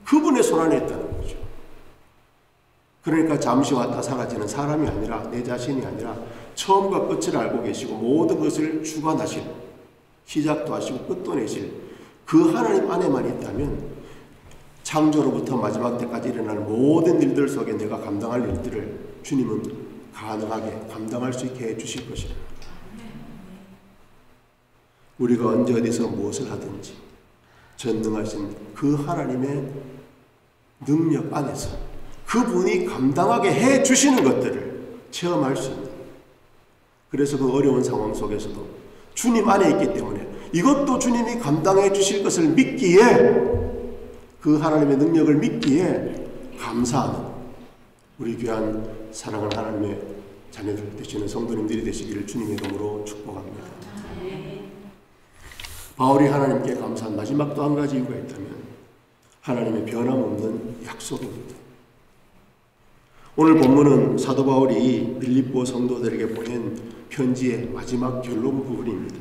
Speaker 4: 그분의 손안에 있다는 거죠. 그러니까 잠시 왔다 사라지는 사람이 아니라, 내 자신이 아니라 처음과 끝을 알고 계시고 모든 것을 주관하실, 시작도 하시고 끝도 내실 그 하나님 안에만 있다면 창조로부터 마지막 때까지 일어나는 모든 일들 속에 내가 감당할 일들을 주님은 가능하게 감당할 수 있게 해주실 것이라. 우리가 언제 어디서 무엇을 하든지 전능하신 그 하나님의 능력 안에서 그분이 감당하게 해주시는 것들을 체험할 수 있는, 그래서 그 어려운 상황 속에서도 주님 안에 있기 때문에 이것도 주님이 감당해 주실 것을 믿기에, 그 하나님의 능력을 믿기에 감사하는 우리 귀한 사랑하는 하나님의 자녀들 되시는 성도님들이 되시기를 주님의 이름으로 축복합니다. 바울이 하나님께 감사한 마지막 또 한 가지 이유가 있다면 하나님의 변함없는 약속입니다. 오늘 본문은 사도 바울이 빌립보 성도들에게 보낸 편지의 마지막 결론 부분입니다.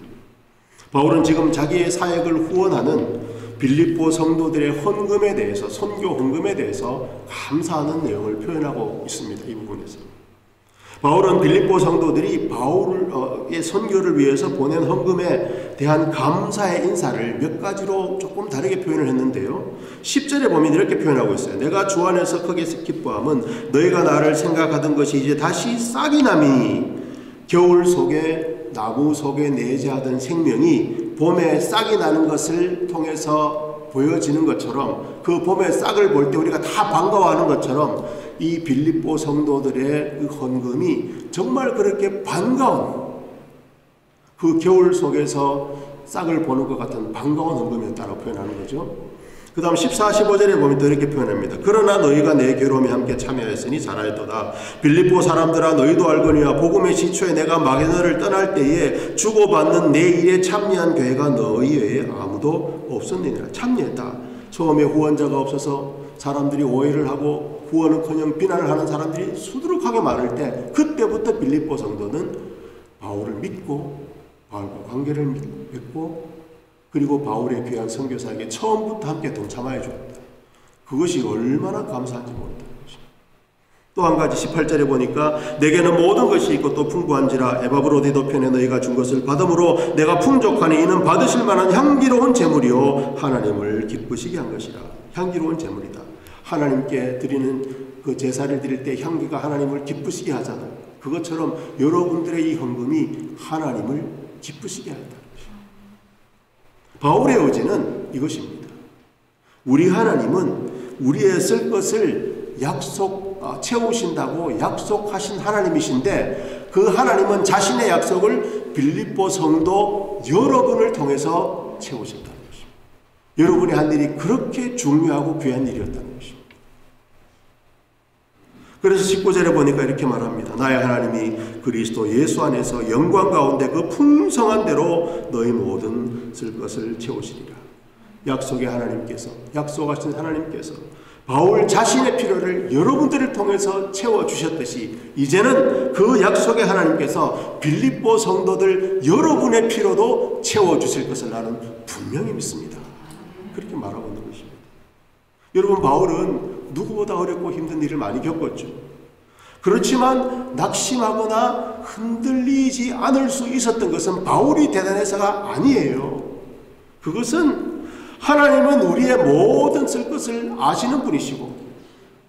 Speaker 4: 바울은 지금 자기의 사역을 후원하는 빌립보 성도들의 헌금에 대해서, 선교 헌금에 대해서 감사하는 내용을 표현하고 있습니다. 이 부분에서 바울은 빌립보 성도들이 바울의 선교를 위해서 보낸 헌금에 대한 감사의 인사를 몇 가지로 조금 다르게 표현을 했는데요. 10절에 보면 이렇게 표현하고 있어요. 내가 주 안에서 크게 기뻐함은 너희가 나를 생각하던 것이 이제 다시 싹이 나미 겨울 속에 나무 속에 내재하던 생명이 봄에 싹이 나는 것을 통해서 보여지는 것처럼 그 봄에 싹을 볼 때 우리가 다 반가워하는 것처럼 이 빌립보 성도들의 그 헌금이 정말 그렇게 반가운 그 겨울 속에서 싹을 보는 것 같은 반가운 헌금이었다고 표현하는 거죠. 그 다음 14, 15절에 보면 또 이렇게 표현합니다. 그러나 너희가 내 괴로움에 함께 참여했으니 잘하였도다. 빌립보 사람들아 너희도 알거니와 복음의 시초에 내가 마게도냐를 떠날 때에 주고받는 내 일에 참여한 교회가 너희 외에 아무도 없었느니라. 참여했다. 처음에 후원자가 없어서 사람들이 오해를 하고 후원은커녕 비난을 하는 사람들이 수두룩하게 많을 때 그때부터 빌립보 성도는 바울을 믿고 바울과 관계를 맺고 그리고 바울의 귀한 선교사에게 처음부터 함께 동참하여 주었다. 그것이 얼마나 감사한지 모른다는 것입니다. 또 한 가지 18절에 보니까 내게는 모든 것이 있고 또 풍부한지라 에바브로디도 편에 너희가 준 것을 받음으로 내가 풍족하니 이는 받으실 만한 향기로운 제물이요 하나님을 기쁘시게 한 것이라. 향기로운 제물이다. 하나님께 드리는 그 제사를 드릴 때 향기가 하나님을 기쁘시게 하잖아요. 그것처럼 여러분들의 이 헌금이 하나님을 기쁘시게 한다. 바울의 의지는 이것입니다. 우리 하나님은 우리의 쓸 것을 채우신다고 약속하신 하나님이신데 그 하나님은 자신의 약속을 빌립보 성도 여러분을 통해서 채우셨다는 것입니다. 여러분이 한 일이 그렇게 중요하고 귀한 일이었다는 것입니다. 그래서 19절에 보니까 이렇게 말합니다. 나의 하나님이 그리스도 예수 안에서 영광 가운데 그 풍성한 대로 너희 모든 쓸 것을 채우시리라. 약속의 하나님께서, 약속하신 하나님께서 바울 자신의 필요를 여러분들을 통해서 채워주셨듯이 이제는 그 약속의 하나님께서 빌립보 성도들 여러분의 필요도 채워주실 것을 나는 분명히 믿습니다. 그렇게 말하고 있는 것입니다. 여러분, 바울은 누구보다 어렵고 힘든 일을 많이 겪었죠. 그렇지만 낙심하거나 흔들리지 않을 수 있었던 것은 바울이 대단해서가 아니에요. 그것은 하나님은 우리의 모든 쓸 것을 아시는 분이시고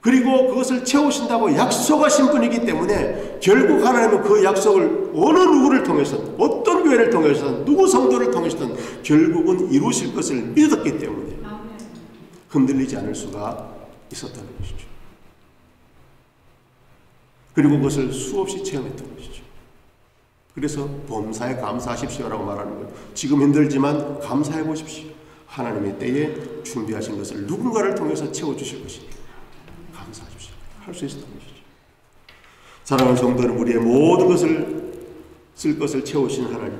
Speaker 4: 그리고 그것을 채우신다고 약속하신 분이기 때문에 결국 하나님은 그 약속을 어느 누구를 통해서든 어떤 교회를 통해서든 누구 성도를 통해서든 결국은 이루실 것을 믿었기 때문에 흔들리지 않을 수가 있었다는 것이죠. 그리고 그것을 수없이 체험했던 것이죠. 그래서 범사에 감사하십시오라고 말하는 거예요. 지금 힘들지만 감사해 보십시오. 하나님의 때에 준비하신 것을 누군가를 통해서 채워주실 것이니까 감사하십시오. 할 수 있었던 것이죠. 사랑하는 성도는 우리의 모든 것을 쓸 것을 채우신 하나님,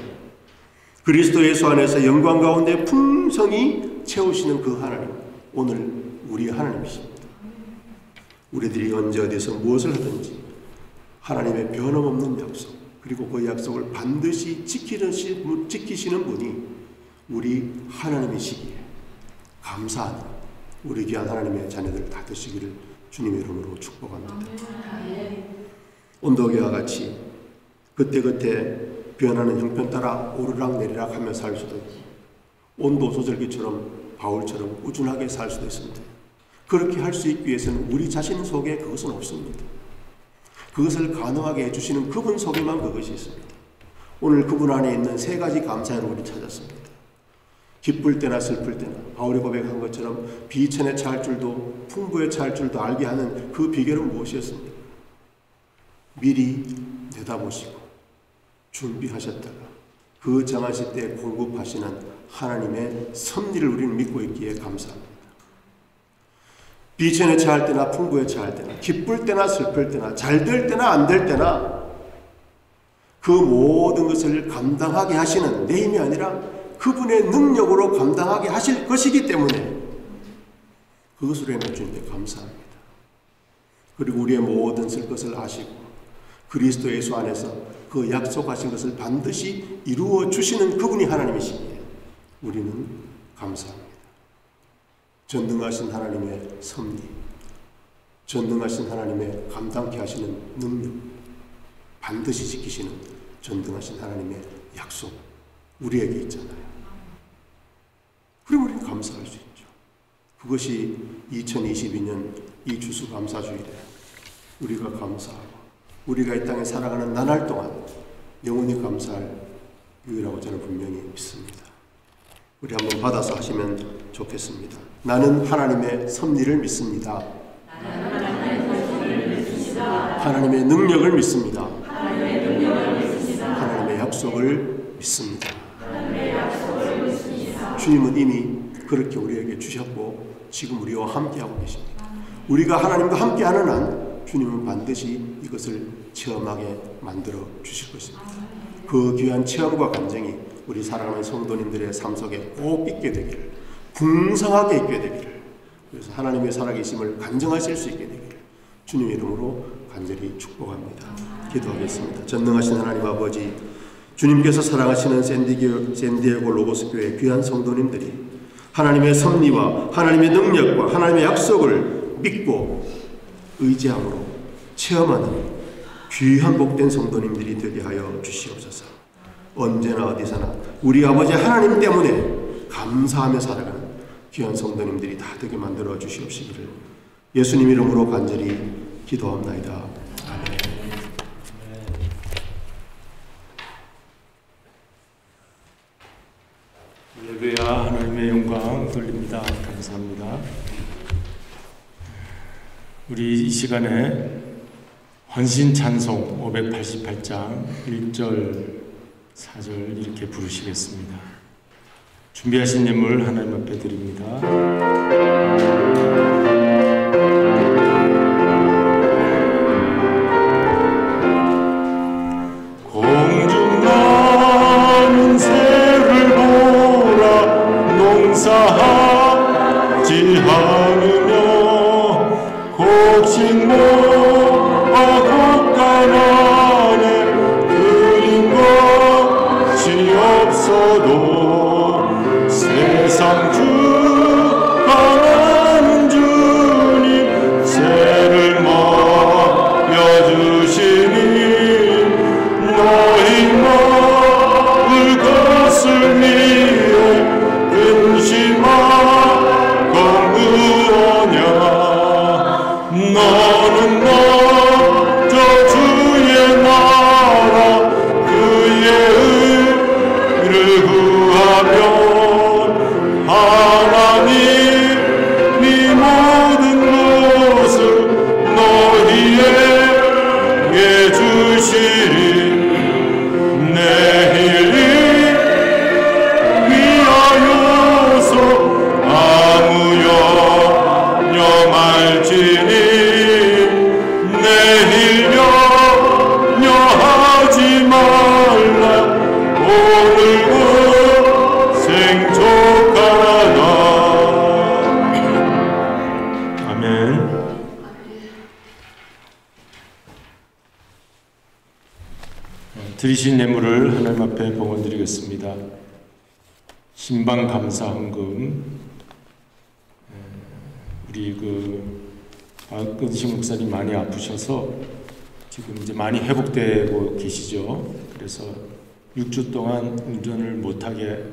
Speaker 4: 그리스도 예수 안에서 영광 가운데 풍성히 채우시는 그 하나님, 오늘 우리 하나님이십니다. 우리들이 언제 어디서 무엇을 하든지 하나님의 변함없는 약속, 그리고 그 약속을 반드시 지키시는 분이 우리 하나님이시기에 감사하는 우리 귀한 하나님의 자녀들 다 되시기를 주님의 이름으로 축복합니다. 온도계와 같이 그때그때 변하는 형편 따라 오르락내리락 하며 살 수도 있고 온도 조절기처럼 바울처럼 꾸준하게 살 수도 있습니다. 그렇게 할 수 있기 위해서는 우리 자신 속에 그것은 없습니다. 그것을 가능하게 해주시는 그분 속에만 그것이 있습니다. 오늘 그분 안에 있는 세 가지 감사를 우리 찾았습니다. 기쁠 때나 슬플 때나 바울이 고백한 것처럼 비천에 처할 줄도 풍부에 처할 줄도 알게 하는 그 비결은 무엇이었습니까? 미리 내다보시고 준비하셨다가 그 정하실 때 공급하시는 하나님의 섭리를 우리는 믿고 있기에 감사합니다. 비천에 처할 때나 풍부에 처할 때나 기쁠 때나 슬플 때나 잘 될 때나 안 될 때나 그 모든 것을 감당하게 하시는 내 힘이 아니라 그분의 능력으로 감당하게 하실 것이기 때문에 그것으로 인해 주님께 감사합니다. 그리고 우리의 모든 쓸 것을 아시고 그리스도 예수 안에서 그 약속하신 것을 반드시 이루어 주시는 그분이 하나님이시기에 우리는 감사합니다. 전능하신 하나님의 섭리, 전능하신 하나님의 감당케 하시는 능력, 반드시 지키시는 전능하신 하나님의 약속 우리에게 있잖아요. 그럼 우리는 감사할 수 있죠. 그것이 2022년 이 추수감사주일에 우리가 감사하고 우리가 이 땅에 살아가는 나날 동안 영원히 감사할 이유라고 저는 분명히 믿습니다. 우리 한번 받아서 하시면 좋겠습니다. 나는 하나님의 섭리를 믿습니다. 하나님의 능력을 믿습니다. 하나님의 약속을 믿습니다. 주님은 이미 그렇게 우리에게 주셨고 지금 우리와 함께하고 계십니다. 우리가 하나님과 함께하는 한 주님은 반드시 이것을 체험하게 만들어 주실 것입니다. 그 귀한 체험과 간증이 우리 사랑하는 성도님들의 삶 속에 꼭 있게 되기를, 풍성하게 있게 되기를, 그래서 하나님의 살아계심을 간증하실 수 있게 되기를 주님의 이름으로 간절히 축복합니다. 기도하겠습니다. 전능하신 하나님 아버지, 주님께서 사랑하시는 샌디에고 로고스 교회 귀한 성도님들이 하나님의 섭리와 하나님의 능력과 하나님의 약속을 믿고 의지함으로 체험하는 귀한 복된 성도님들이 되게 하여 주시옵소서. 언제나 어디서나 우리 아버지 하나님 때문에 감사하며 살아가는 귀한 성도님들이 다 되게 만들어 주시옵시기를 예수님 이름으로 간절히 기도합나이다. 아멘.
Speaker 1: 할렐루야. 하나님의 영광 돌립니다. 감사합니다. 우리 이 시간에 헌신 찬송 588장 1절 4절 이렇게 부르시겠습니다. 준비하신 예물 하나님 앞에 드립니다. 공중 나는 새를 보라 농사하지 않으며 곡식모 곡간안에 그린 것이 없어도 세상 주관하는 주님 새를 먹여주시니 너희 먹을 것을 위해 근심하건 그러냐. 너는 먼저 주의 나라 그의 의를 구하면 하나님이 모든 것을 너희에게 주시리. 내일 위하여서 아무 염려 말지니 내일 염려하지 말라. 오늘 생족하나. 아멘. 드리신 예물을 하나님 앞에 봉헌드리겠습니다. 신방 감사 헌금, 우리 박근식 목사님 많이 아프셔서 지금 이제 많이 회복되고 계시죠. 그래서 6주 동안 운전을 못하게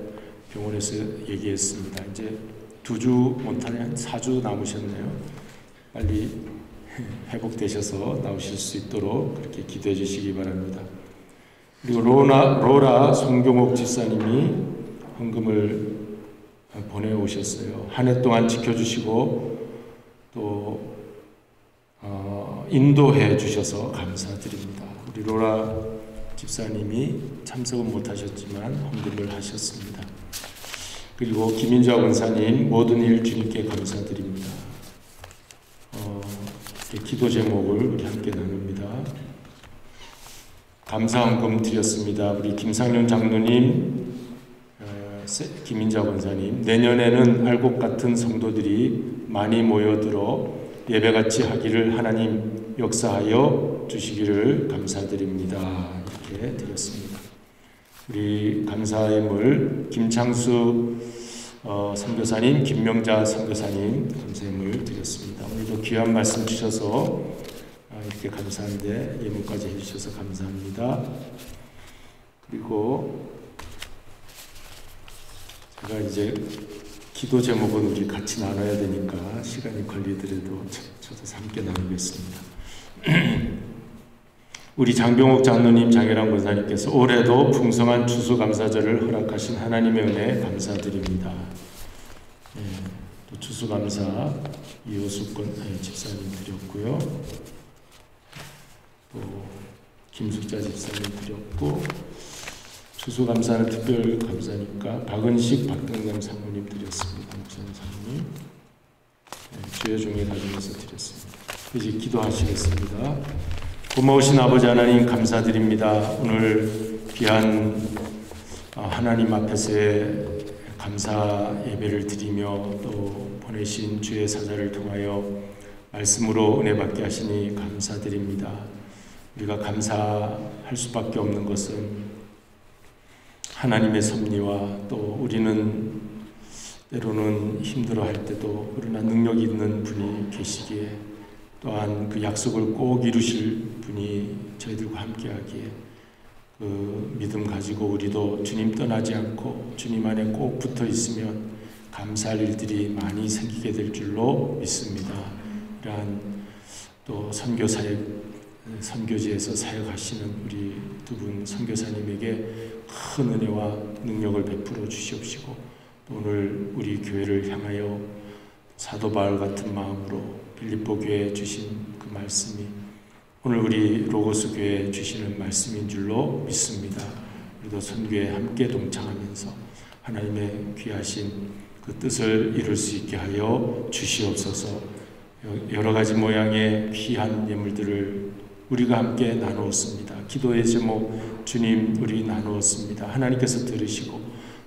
Speaker 1: 병원에서 얘기했습니다. 이제 2주 못하니 한 4주 남으셨네요. 빨리 회복되셔서 나오실 수 있도록 그렇게 기도해 주시기 바랍니다. 그리고 로라 송경옥 집사님이 헌금을 보내오셨어요. 한 해 동안 지켜주시고 또 인도해 주셔서 감사드립니다. 우리 로라 집사님이 참석은 못하셨지만 헌금을 하셨습니다. 그리고 김인자 권사님 모든 일 주님께 감사드립니다. 기도 제목을 우리 함께 나눕니다. 감사 헌금 드렸습니다. 우리 김상룡 장로님, 김인자 권사님, 내년에는 알곡 같은 성도들이 많이 모여들어 예배같이 하기를 하나님 역사하여 주시기를 감사드립니다. 이렇게 드렸습니다. 우리 감사예물 김창수 선교사님, 김명자 선교사님 감사예물 드렸습니다. 오늘도 귀한 말씀 주셔서 이렇게 감사한데 예물까지 해주셔서 감사합니다. 그리고 제가 이제 기도 제목은 우리 같이 나눠야 되니까 시간이 걸리더라도 저도 함께 나누겠습니다. 우리 장병옥 장로님, 장혜랑 권사님께서 올해도 풍성한 추수감사절을 허락하신 하나님의 은혜에 감사드립니다. 또 추수감사 이호숙 집사님 드렸고요. 또 김숙자 집사님 드렸고, 추수감사는 특별 감사니까 박은식 박동남 사모님 드렸습니다. 목사님 사모님, 주여 종의 가정에서 드렸습니다. 이제 기도하시겠습니다. 고마우신 아버지 하나님 감사드립니다. 오늘 귀한 하나님 앞에서의 감사 예배를 드리며 또 보내신 주의 사자를 통하여 말씀으로 은혜 받게 하시니 감사드립니다. 우리가 감사할 수밖에 없는 것은 하나님의 섭리와 또 우리는 때로는 힘들어할 때도 그러나 능력 있는 분이 계시기에 또한 그 약속을 꼭 이루실 분이 저희들과 함께하기에 그 믿음 가지고 우리도 주님 떠나지 않고 주님 안에 꼭 붙어 있으면 감사할 일들이 많이 생기게 될 줄로 믿습니다. 이러한 또 선교지에서 사역하시는 우리 두 분 선교사님에게 큰 은혜와 능력을 베풀어 주시옵시고 오늘 우리 교회를 향하여 사도 바울 같은 마음으로 빌립보 교회에 주신 그 말씀이 오늘 우리 로고스 교회에 주시는 말씀인 줄로 믿습니다. 우리도 선교에 함께 동참하면서 하나님의 귀하신 그 뜻을 이룰 수 있게 하여 주시옵소서. 여러 가지 모양의 귀한 예물들을 우리가 함께 나누었습니다. 기도의 제목 주님 우리 나누었습니다. 하나님께서 들으시고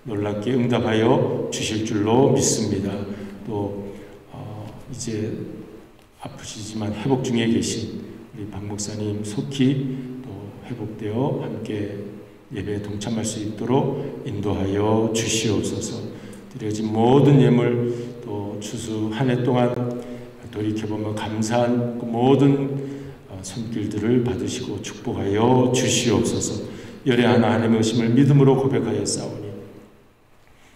Speaker 1: 놀랍게 응답하여 주실 줄로 믿습니다. 또 이제 아프시지만 회복 중에 계신 우리 박 목사님 속히 또 회복되어 함께 예배에 동참할 수 있도록 인도하여 주시옵소서. 드려진 모든 예물 또 추수 한 해 동안 돌이켜보면 감사한 그 모든 손길들을 받으시고 축복하여 주시옵소서. 열의 하나님의 의심을 믿음으로 고백하여 싸우니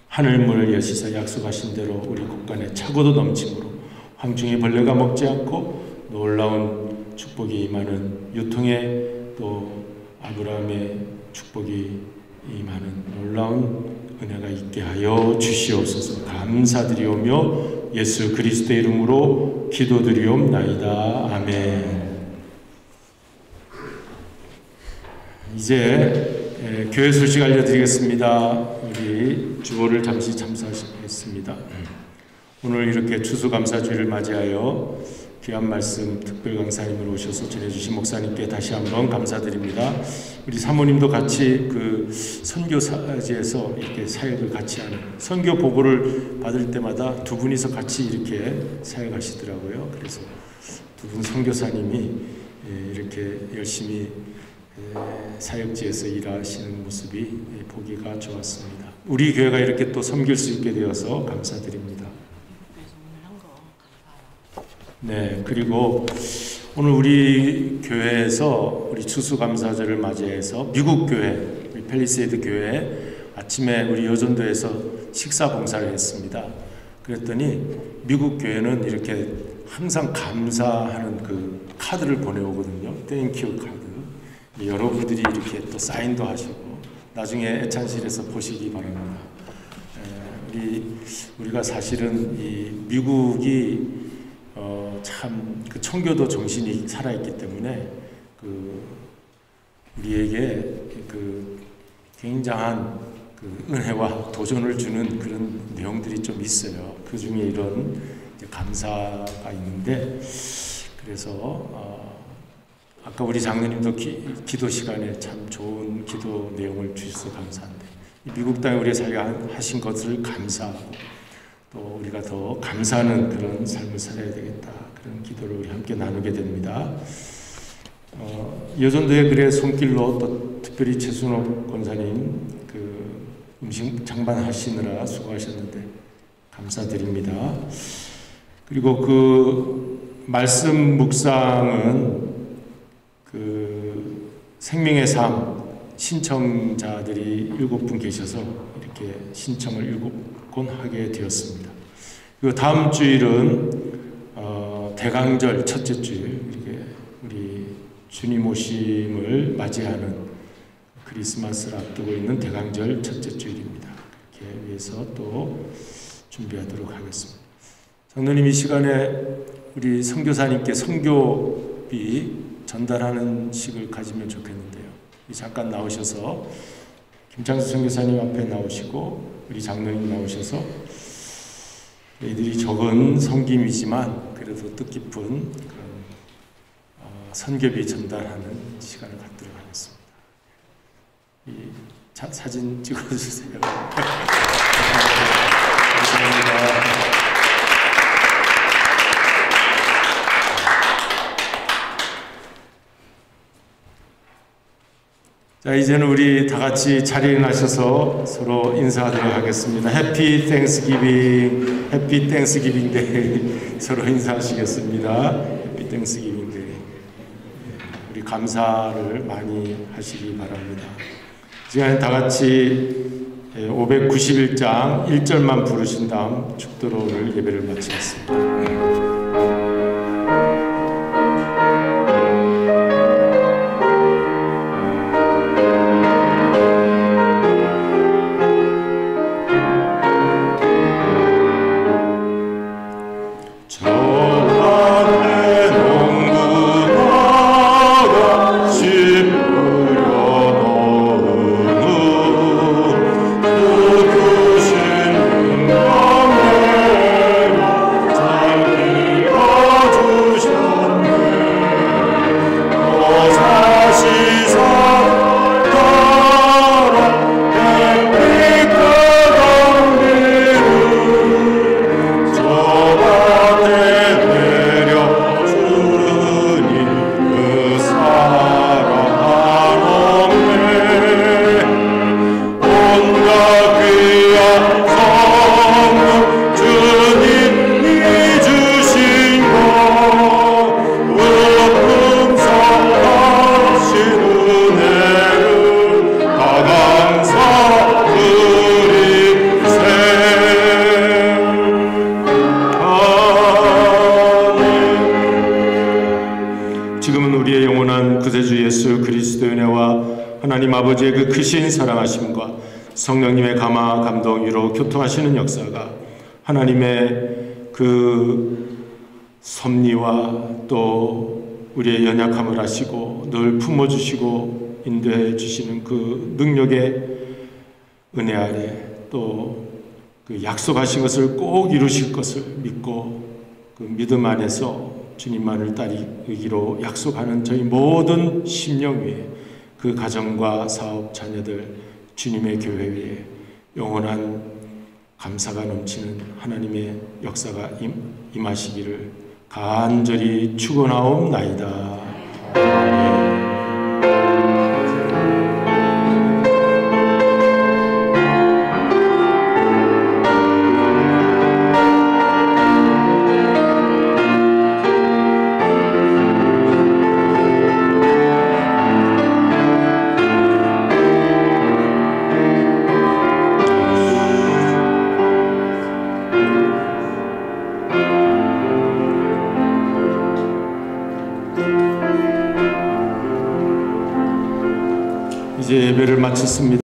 Speaker 1: 하늘문을 여시사 약속하신 대로 우리 곳간에 차고도 넘침으로 황충의 벌레가 먹지 않고 놀라운 축복이 임하는 유통의 또 아브라함의 축복이 임하는 놀라운 은혜가 있게 하여 주시옵소서. 감사드리오며 예수 그리스도의 이름으로 기도드리옵나이다. 아멘. 이제 교회 소식 알려드리겠습니다. 우리 주보를 잠시 참석하겠습니다. 오늘 이렇게 추수감사주일을 맞이하여 귀한 말씀 특별 강사님으로 오셔서 전해주신 목사님께 다시 한번 감사드립니다. 우리 사모님도 같이 그 선교사지에서 이렇게 사역을 같이 하는 선교 보고를 받을 때마다 두 분이서 같이 이렇게 사역하시더라고요. 그래서 두 분 선교사님이 이렇게 열심히 사역지에서 일하시는 모습이 보기가 좋았습니다. 우리 교회가 이렇게 또 섬길 수 있게 되어서 감사드립니다. 네, 그리고 오늘 우리 교회에서 우리 추수감사절을 맞이해서 미국 교회, 우리 팰리세이드 교회 아침에 우리 여전도에서 식사 봉사를 했습니다. 그랬더니 미국 교회는 이렇게 항상 감사하는 그 카드를 보내오거든요. 땡큐 카드. 여러분들이 이렇게 또 사인도 하시고 나중에 애찬실에서 보시기 바랍니다. 우리가 사실은 이 미국이 참 그 청교도 정신이 살아있기 때문에 그 우리에게 그 굉장한 그 은혜와 도전을 주는 그런 내용들이 좀 있어요. 그 중에 이런 이제 감사가 있는데 그래서 아까 우리 장로님도 기도 시간에 참 좋은 기도 내용을 주셔서 감사한데 미국 땅에 우리가 살아하신 것을 감사하고 또 우리가 더 감사하는 그런 삶을 살아야 되겠다. 그런 기도를 우리 함께 나누게 됩니다. 여전도에 그래 손길로 또 특별히 최순옥 권사님 그 음식 장반하시느라 수고하셨는데 감사드립니다. 그리고 그 말씀 묵상은 생명의 삶 신청자들이 7분 계셔서 이렇게 신청을 7건 하게 되었습니다. 그리고 다음 주일은 대강절 첫째 주일, 이렇게 우리 주님 오심을 맞이하는 크리스마스를 앞두고 있는 대강절 첫째 주일입니다. 그렇게 위해서 또 준비하도록 하겠습니다. 장로님, 이 시간에 우리 선교사님께 선교비 전달하는 식을 가지면 좋겠는데요. 잠깐 나오셔서 김창수 선교사님 앞에 나오시고 우리 장로님 나오셔서 이들이 적은 섬김이지만 그래도 뜻깊은 그런 선교비 전달하는 시간을 갖도록 하겠습니다. 이 사진 찍어주세요. 감사합니다. 자, 이제는 우리 다 같이 자리에 나셔서 서로 인사하도록 하겠습니다. 해피 땡스기빙, 해피 땡스기빙 데이. 서로 인사하시겠습니다. 해피 땡스기빙 데이. 우리 감사를 많이 하시기 바랍니다. 시간에 다 같이 591장 1절만 부르신 다음 축도로 오늘 예배를 마치겠습니다. 하나님 아버지의 그 크신 사랑하심과 성령님의 감화, 감동, 위로 교통하시는 역사가 하나님의 그 섭리와 또 우리의 연약함을 아시고 늘 품어주시고 인도해 주시는 그 능력의 은혜 아래 또 그 약속하신 것을 꼭 이루실 것을 믿고 그 믿음 안에서 주님만을 따르기로 약속하는 저희 모든 심령 위에 그 가정과 사업, 자녀들, 주님의 교회 위에 영원한 감사가 넘치는 하나님의 역사가 임하시기를 간절히 축원하옵나이다. 아멘. 이제 예배를 마쳤습니다.